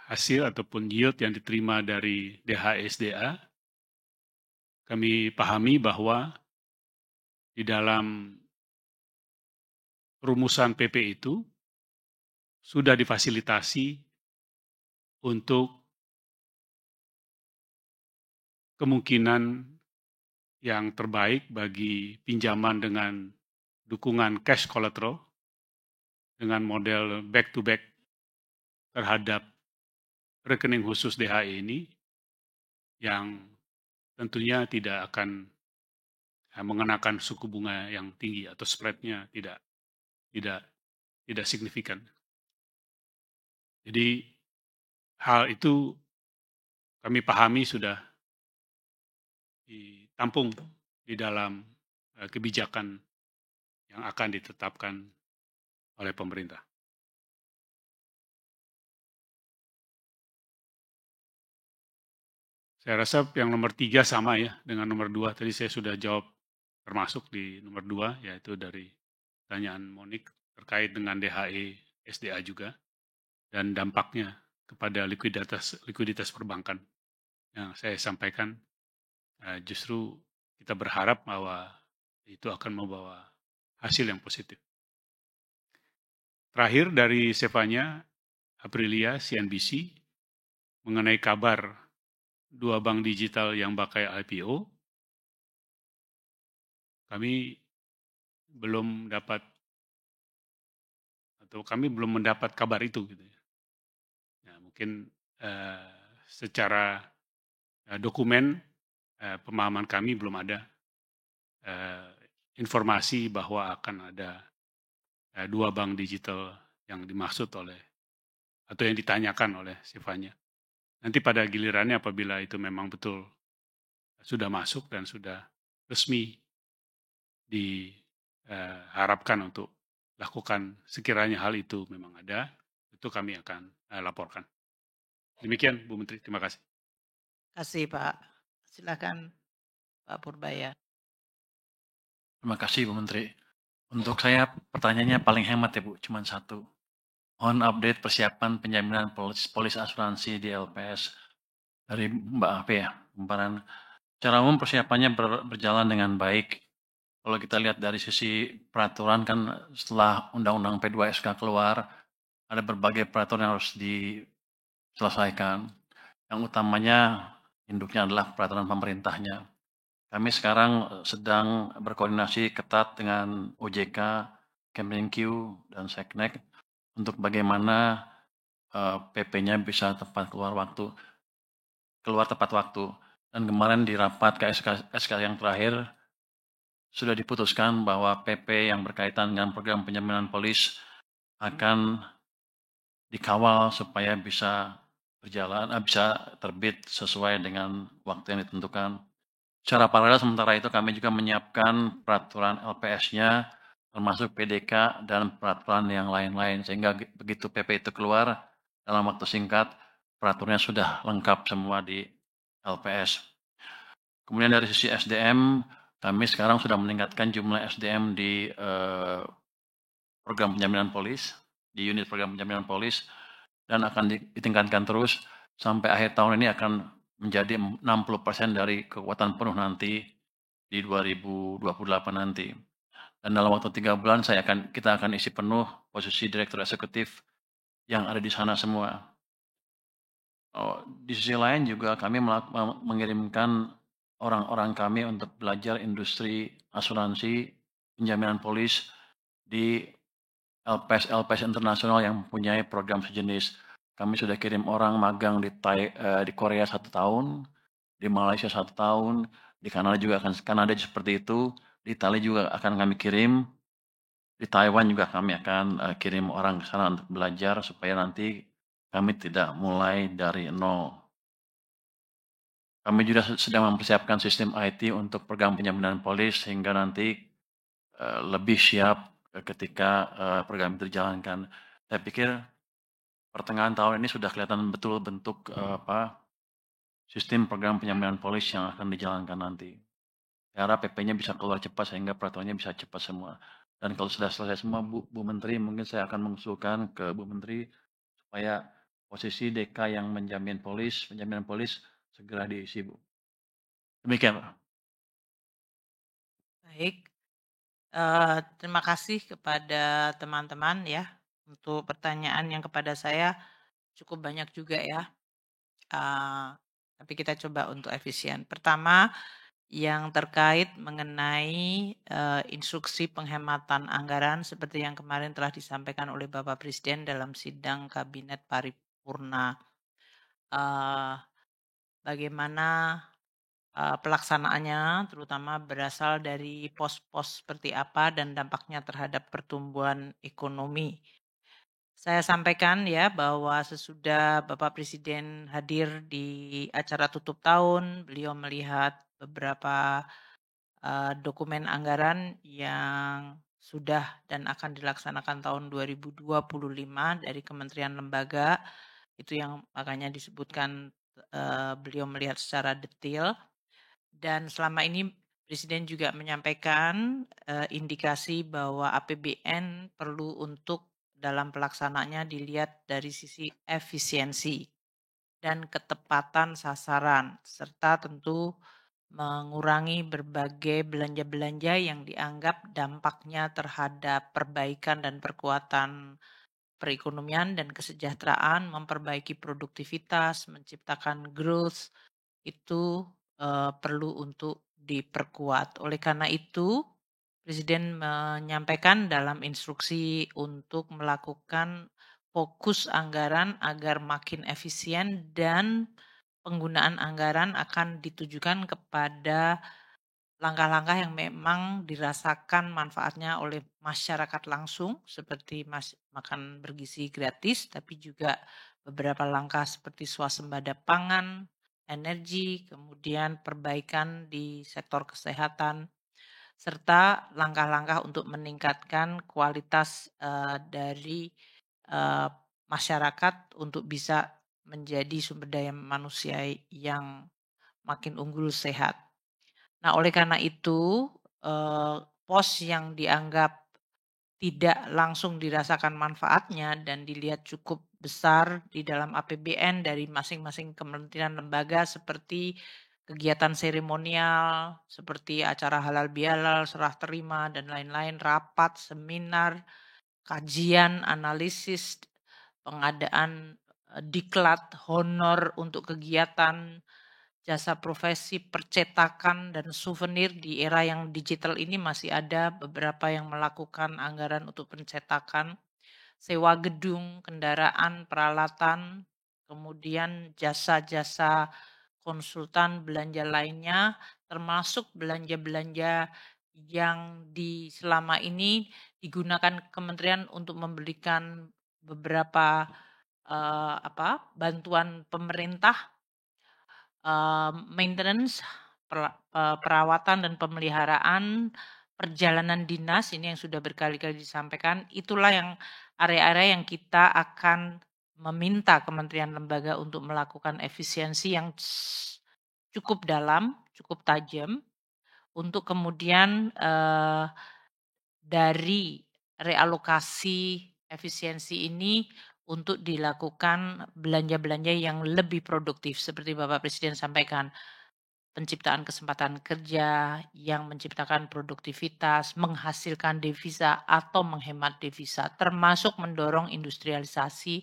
S3: hasil ataupun yield yang diterima dari DHSDA. Kami pahami bahwa di dalam rumusan PP itu sudah difasilitasi untuk kemungkinan yang terbaik bagi pinjaman dengan dukungan cash collateral dengan model back-to-back terhadap rekening khusus DHE ini yang tentunya tidak akan mengenakan suku bunga yang tinggi atau spreadnya tidak signifikan. Jadi hal itu kami pahami sudah ditampung di dalam kebijakan yang akan ditetapkan oleh pemerintah. Saya rasa yang nomor 3 sama ya dengan nomor 2. Tadi saya sudah jawab termasuk di nomor 2, yaitu dari pertanyaan Monik terkait dengan DHE SDA juga dan dampaknya kepada likuiditas perbankan. Yang saya sampaikan justru kita berharap bahwa itu akan membawa hasil yang positif. Terakhir dari Stefania Aprilia CNBC mengenai kabar 2 bank digital yang bakal IPO, kami belum mendapat kabar itu gitu ya. Ya mungkin secara dokumen pemahaman kami belum ada informasi bahwa akan ada 2 bank digital yang dimaksud oleh atau yang ditanyakan oleh Stefania. Nanti pada gilirannya apabila itu memang betul sudah masuk dan sudah resmi diharapkan untuk lakukan sekiranya hal itu memang ada, itu kami akan laporkan. Demikian Bu Menteri, terima kasih.
S1: Terima kasih Pak. Silakan Pak Purbaya.
S4: Terima kasih Bu Menteri. Untuk saya pertanyaannya paling hemat ya Bu, cuma 1. Mohon update persiapan penjaminan polis asuransi di LPS dari Mbak Ape ya. Secara umum persiapannya berjalan dengan baik. Kalau kita lihat dari sisi peraturan kan setelah Undang-Undang P2SK keluar, ada berbagai peraturan yang harus diselesaikan. Yang utamanya induknya adalah peraturan pemerintahnya. Kami sekarang sedang berkoordinasi ketat dengan OJK, Kemenkeu, dan Seknek untuk bagaimana PP-nya bisa keluar tepat waktu. Dan kemarin di rapat KSK yang terakhir sudah diputuskan bahwa PP yang berkaitan dengan program penjaminan polis akan dikawal supaya bisa berjalan, bisa terbit sesuai dengan waktu yang ditentukan. Secara paralel sementara itu kami juga menyiapkan peraturan LPS-nya termasuk PDK dan peraturan yang lain-lain sehingga begitu PP itu keluar dalam waktu singkat peraturannya sudah lengkap semua di LPS. Kemudian dari sisi SDM kami sekarang sudah meningkatkan jumlah SDM di program penjaminan polis, di unit program penjaminan polis dan akan ditingkatkan terus sampai akhir tahun ini akan menjadi 60% dari kekuatan penuh nanti di 2028 nanti. Dan dalam waktu 3 bulan kita akan isi penuh posisi direktur eksekutif yang ada di sana semua. Di sisi lain juga kami mengirimkan orang-orang kami untuk belajar industri asuransi penjaminan polis di LPS internasional yang mempunyai program sejenis. Kami sudah kirim orang magang di Korea 1 tahun, di Malaysia 1 tahun, di Kanada juga Kanada seperti itu, di Italia juga akan kami kirim, di Taiwan juga kami akan kirim orang ke sana untuk belajar supaya nanti kami tidak mulai dari nol. Kami juga sedang mempersiapkan sistem IT untuk program penjaminan polis sehingga nanti lebih siap ketika program itu dijalankan. Saya pikir pertengahan tahun ini sudah kelihatan betul bentuk sistem program penjaminan polis yang akan dijalankan nanti. Saya harap PP-nya bisa keluar cepat sehingga peraturannya bisa cepat semua. Dan kalau sudah selesai semua, Bu Menteri, mungkin saya akan mengusulkan ke Bu Menteri supaya posisi DK yang penjaminan polis segera diisi, Bu. Demikian, Pak.
S1: Baik, terima kasih kepada teman-teman ya untuk pertanyaan yang kepada saya cukup banyak juga ya. Tapi kita coba untuk efisien. Pertama, yang terkait mengenai instruksi penghematan anggaran seperti yang kemarin telah disampaikan oleh Bapak Presiden dalam sidang Kabinet Paripurna. Bagaimana pelaksanaannya, terutama berasal dari pos-pos seperti apa dan dampaknya terhadap pertumbuhan ekonomi. Saya sampaikan ya bahwa sesudah Bapak Presiden hadir di acara tutup tahun, beliau melihat beberapa dokumen anggaran yang sudah dan akan dilaksanakan tahun 2025 dari kementerian lembaga, itu yang makanya disebutkan beliau melihat secara detail. Dan selama ini Presiden juga menyampaikan indikasi bahwa APBN perlu untuk dalam pelaksanaannya dilihat dari sisi efisiensi dan ketepatan sasaran, serta tentu mengurangi berbagai belanja-belanja yang dianggap dampaknya terhadap perbaikan dan perkuatan perekonomian dan kesejahteraan, memperbaiki produktivitas, menciptakan growth, itu perlu untuk diperkuat. Oleh karena itu, Presiden menyampaikan dalam instruksi untuk melakukan fokus anggaran agar makin efisien dan penggunaan anggaran akan ditujukan kepada langkah-langkah yang memang dirasakan manfaatnya oleh masyarakat langsung seperti makan bergizi gratis, tapi juga beberapa langkah seperti swasembada pangan, energi, kemudian perbaikan di sektor kesehatan, serta langkah-langkah untuk meningkatkan kualitas dari masyarakat untuk bisa menjadi sumber daya manusia yang makin unggul sehat. Nah, oleh karena itu, pos yang dianggap tidak langsung dirasakan manfaatnya dan dilihat cukup besar di dalam APBN dari masing-masing kementerian lembaga seperti kegiatan seremonial, seperti acara halal bihalal, serah terima, dan lain-lain, rapat, seminar, kajian, analisis, pengadaan diklat, honor untuk kegiatan, jasa profesi, percetakan, dan souvenir di era yang digital ini masih ada beberapa yang melakukan anggaran untuk pencetakan, sewa gedung, kendaraan, peralatan, kemudian jasa-jasa konsultan, belanja lainnya, termasuk belanja-belanja yang selama ini digunakan kementerian untuk memberikan beberapa bantuan pemerintah, maintenance, perawatan dan pemeliharaan, perjalanan dinas, ini yang sudah berkali-kali disampaikan, itulah yang area-area yang kita akan meminta kementerian lembaga untuk melakukan efisiensi yang cukup dalam, cukup tajam, untuk kemudian dari realokasi efisiensi ini untuk dilakukan belanja-belanja yang lebih produktif seperti Bapak Presiden sampaikan, penciptaan kesempatan kerja yang menciptakan produktivitas, menghasilkan devisa atau menghemat devisa, termasuk mendorong industrialisasi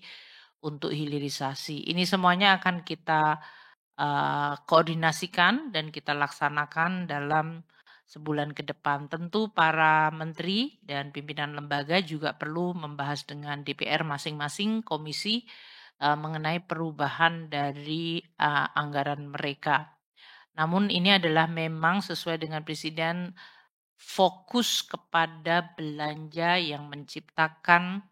S1: untuk hilirisasi. Ini semuanya akan kita koordinasikan dan kita laksanakan dalam sebulan ke depan. Tentu para menteri dan pimpinan lembaga juga perlu membahas dengan DPR masing-masing komisi mengenai perubahan dari anggaran mereka. Namun ini adalah memang sesuai dengan Presiden, fokus kepada belanja yang menciptakan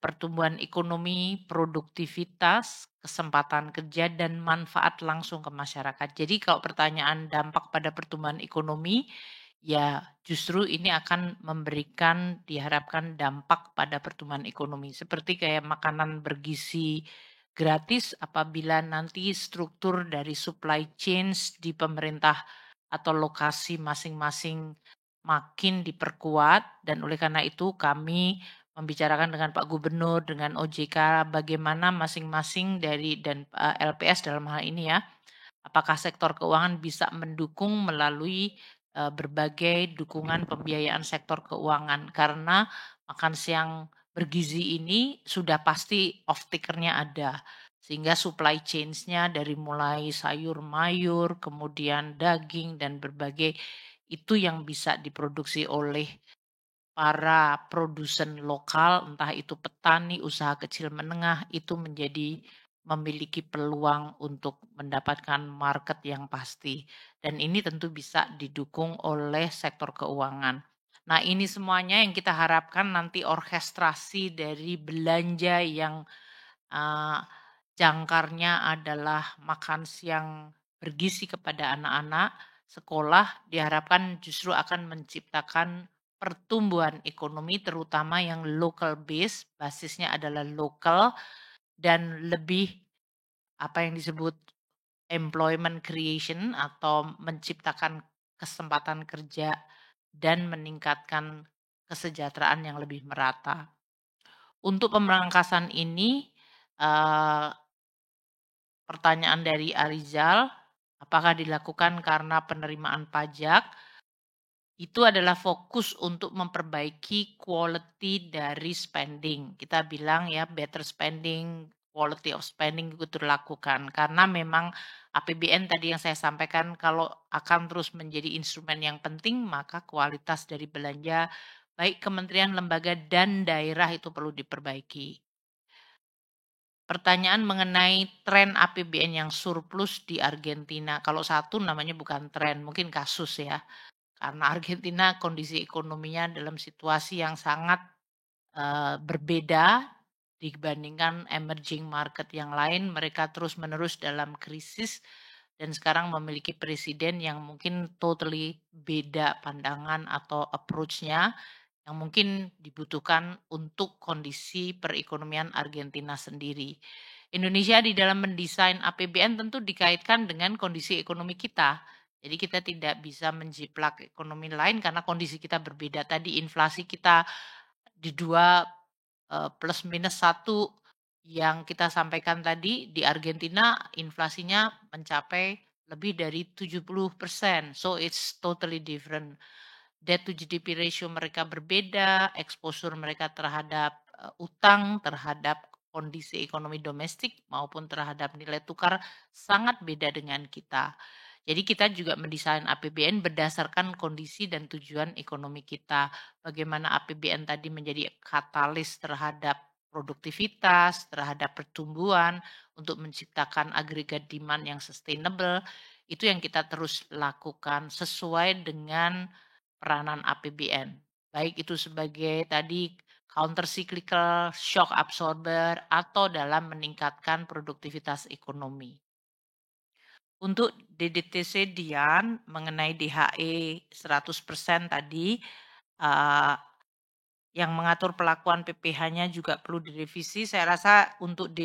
S1: pertumbuhan ekonomi, produktivitas, kesempatan kerja, dan manfaat langsung ke masyarakat. Jadi kalau pertanyaan dampak pada pertumbuhan ekonomi ya justru ini akan memberikan diharapkan dampak pada pertumbuhan ekonomi. Seperti kayak makanan bergizi gratis apabila nanti struktur dari supply chains di pemerintah atau lokasi masing-masing makin diperkuat, dan oleh karena itu kami membicarakan dengan Pak Gubernur, dengan OJK bagaimana masing-masing dari dan LPS dalam hal ini ya, apakah sektor keuangan bisa mendukung melalui berbagai dukungan pembiayaan sektor keuangan, karena makan siang bergizi ini sudah pasti off takernya ada, sehingga supply chains-nya dari mulai sayur mayur, kemudian daging dan berbagai itu yang bisa diproduksi oleh para produsen lokal, entah itu petani, usaha kecil menengah, itu menjadi memiliki peluang untuk mendapatkan market yang pasti. Dan ini tentu bisa didukung oleh sektor keuangan. Nah, ini semuanya yang kita harapkan nanti orkestrasi dari belanja yang jangkarnya adalah makan siang bergizi kepada anak-anak sekolah, diharapkan justru akan menciptakan pertumbuhan ekonomi terutama yang local base, basisnya adalah lokal dan lebih apa yang disebut employment creation atau menciptakan kesempatan kerja dan meningkatkan kesejahteraan yang lebih merata. Untuk pemangkasan ini, pertanyaan dari Arizal, apakah dilakukan karena penerimaan pajak? Itu adalah fokus untuk memperbaiki quality dari spending. Kita bilang ya better spending, quality of spending itu dilakukan. Karena memang APBN tadi yang saya sampaikan kalau akan terus menjadi instrumen yang penting, maka kualitas dari belanja baik kementerian, lembaga, dan daerah itu perlu diperbaiki. Pertanyaan mengenai tren APBN yang surplus di Argentina. Kalau satu namanya bukan tren, mungkin kasus ya. Karena Argentina kondisi ekonominya dalam situasi yang sangat berbeda dibandingkan emerging market yang lain. Mereka terus-menerus dalam krisis dan sekarang memiliki presiden yang mungkin totally beda pandangan atau approach-nya yang mungkin dibutuhkan untuk kondisi perekonomian Argentina sendiri. Indonesia di dalam mendesain APBN tentu dikaitkan dengan kondisi ekonomi kita. Jadi kita tidak bisa menjiplak ekonomi lain karena kondisi kita berbeda. Tadi inflasi kita di 2 plus minus 1 yang kita sampaikan tadi, di Argentina inflasinya mencapai lebih dari 70%. So it's totally different. Debt to GDP ratio mereka berbeda, exposure mereka terhadap utang, terhadap kondisi ekonomi domestik maupun terhadap nilai tukar sangat beda dengan kita. Jadi kita juga mendesain APBN berdasarkan kondisi dan tujuan ekonomi kita. Bagaimana APBN tadi menjadi katalis terhadap produktivitas, terhadap pertumbuhan, untuk menciptakan agregat demand yang sustainable, itu yang kita terus lakukan sesuai dengan peranan APBN. Baik itu sebagai tadi counter cyclical, shock absorber, atau dalam meningkatkan produktivitas ekonomi. Untuk DDTC Dian mengenai DHE 100% tadi, yang mengatur pelakuan PPh-nya juga perlu direvisi. Saya rasa untuk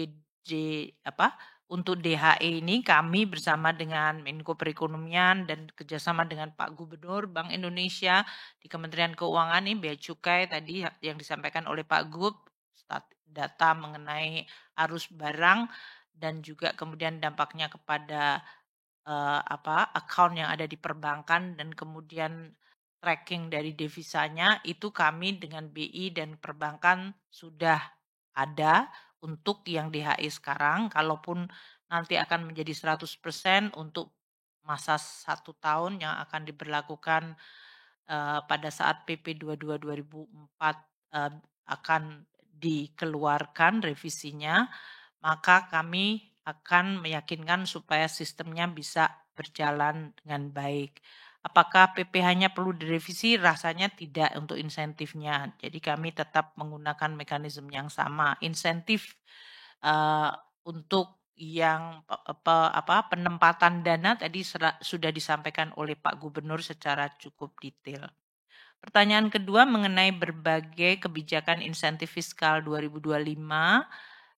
S1: untuk DHE ini kami bersama dengan Menko Perekonomian dan kerjasama dengan Pak Gubernur Bank Indonesia di Kementerian Keuangan ini, Bea Cukai tadi yang disampaikan oleh Pak Gub, data mengenai arus barang dan juga kemudian dampaknya kepada account yang ada di perbankan dan kemudian tracking dari devisanya itu kami dengan BI dan perbankan sudah ada untuk yang DHE sekarang. Kalaupun nanti akan menjadi 100% untuk masa 1 tahun yang akan diberlakukan pada saat PP 22 2004 akan dikeluarkan revisinya, maka kami akan meyakinkan supaya sistemnya bisa berjalan dengan baik. Apakah PPh-nya perlu direvisi? Rasanya tidak untuk insentifnya. Jadi kami tetap menggunakan mekanisme yang sama. Insentif untuk yang penempatan dana tadi sudah disampaikan oleh Pak Gubernur secara cukup detail. Pertanyaan kedua mengenai berbagai kebijakan insentif fiskal 2025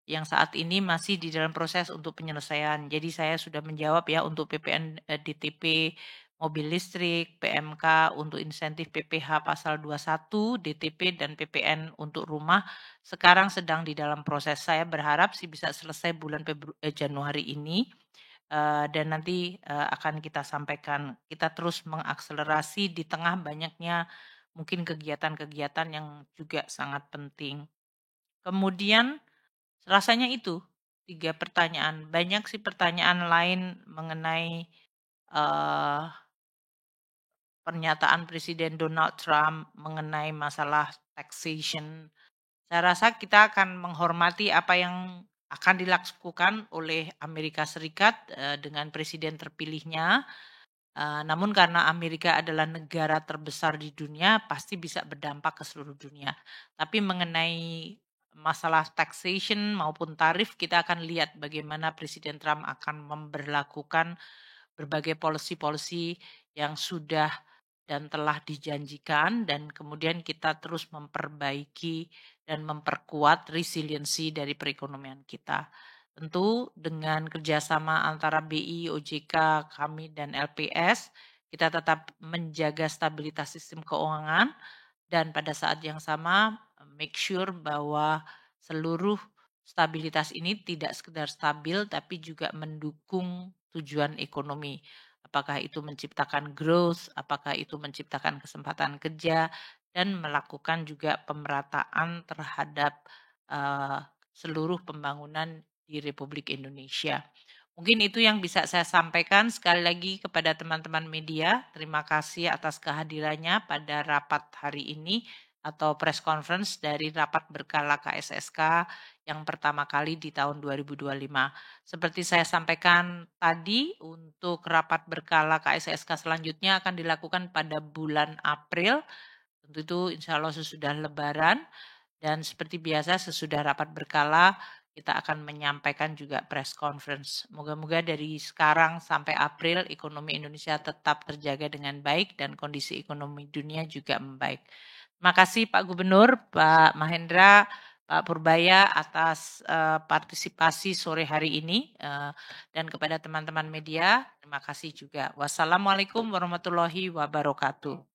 S1: yang saat ini masih di dalam proses untuk penyelesaian. Jadi saya sudah menjawab ya untuk PPN DTP mobil listrik, PMK untuk insentif PPH pasal 21, DTP dan PPN untuk rumah sekarang sedang di dalam proses. Saya berharap sih bisa selesai bulan Januari ini. Dan nanti akan kita sampaikan. Kita terus mengakselerasi di tengah banyaknya mungkin kegiatan-kegiatan yang juga sangat penting. Kemudian rasanya itu 3 pertanyaan. Banyak sih pertanyaan lain mengenai pernyataan Presiden Donald Trump mengenai masalah taxation. Saya rasa kita akan menghormati apa yang akan dilakukan oleh Amerika Serikat dengan presiden terpilihnya. Namun karena Amerika adalah negara terbesar di dunia, pasti bisa berdampak ke seluruh dunia. Tapi mengenai masalah taxation maupun tarif, kita akan lihat bagaimana Presiden Trump akan memberlakukan berbagai policy-policy yang sudah dan telah dijanjikan, dan kemudian kita terus memperbaiki dan memperkuat resiliensi dari perekonomian kita. Tentu dengan kerjasama antara BI, OJK, kami, dan LPS, kita tetap menjaga stabilitas sistem keuangan, dan pada saat yang sama make sure bahwa seluruh stabilitas ini tidak sekedar stabil, tapi juga mendukung tujuan ekonomi. Apakah itu menciptakan growth, apakah itu menciptakan kesempatan kerja, dan melakukan juga pemerataan terhadap seluruh pembangunan di Republik Indonesia. Mungkin itu yang bisa saya sampaikan. Sekali lagi kepada teman-teman media, terima kasih atas kehadirannya pada rapat hari ini atau press conference dari rapat berkala KSSK yang pertama kali di tahun 2025. Seperti saya sampaikan tadi, untuk rapat berkala KSSK selanjutnya akan dilakukan pada bulan April. Tentu itu insya Allah sesudah Lebaran. Dan seperti biasa sesudah rapat berkala, kita akan menyampaikan juga press conference. Moga-moga dari sekarang sampai April ekonomi Indonesia tetap terjaga dengan baik dan kondisi ekonomi dunia juga membaik. Terima kasih Pak Gubernur, Pak Mahendra, Pak Purbaya atas partisipasi sore hari ini, dan kepada teman-teman media, terima kasih juga. Wassalamualaikum warahmatullahi wabarakatuh.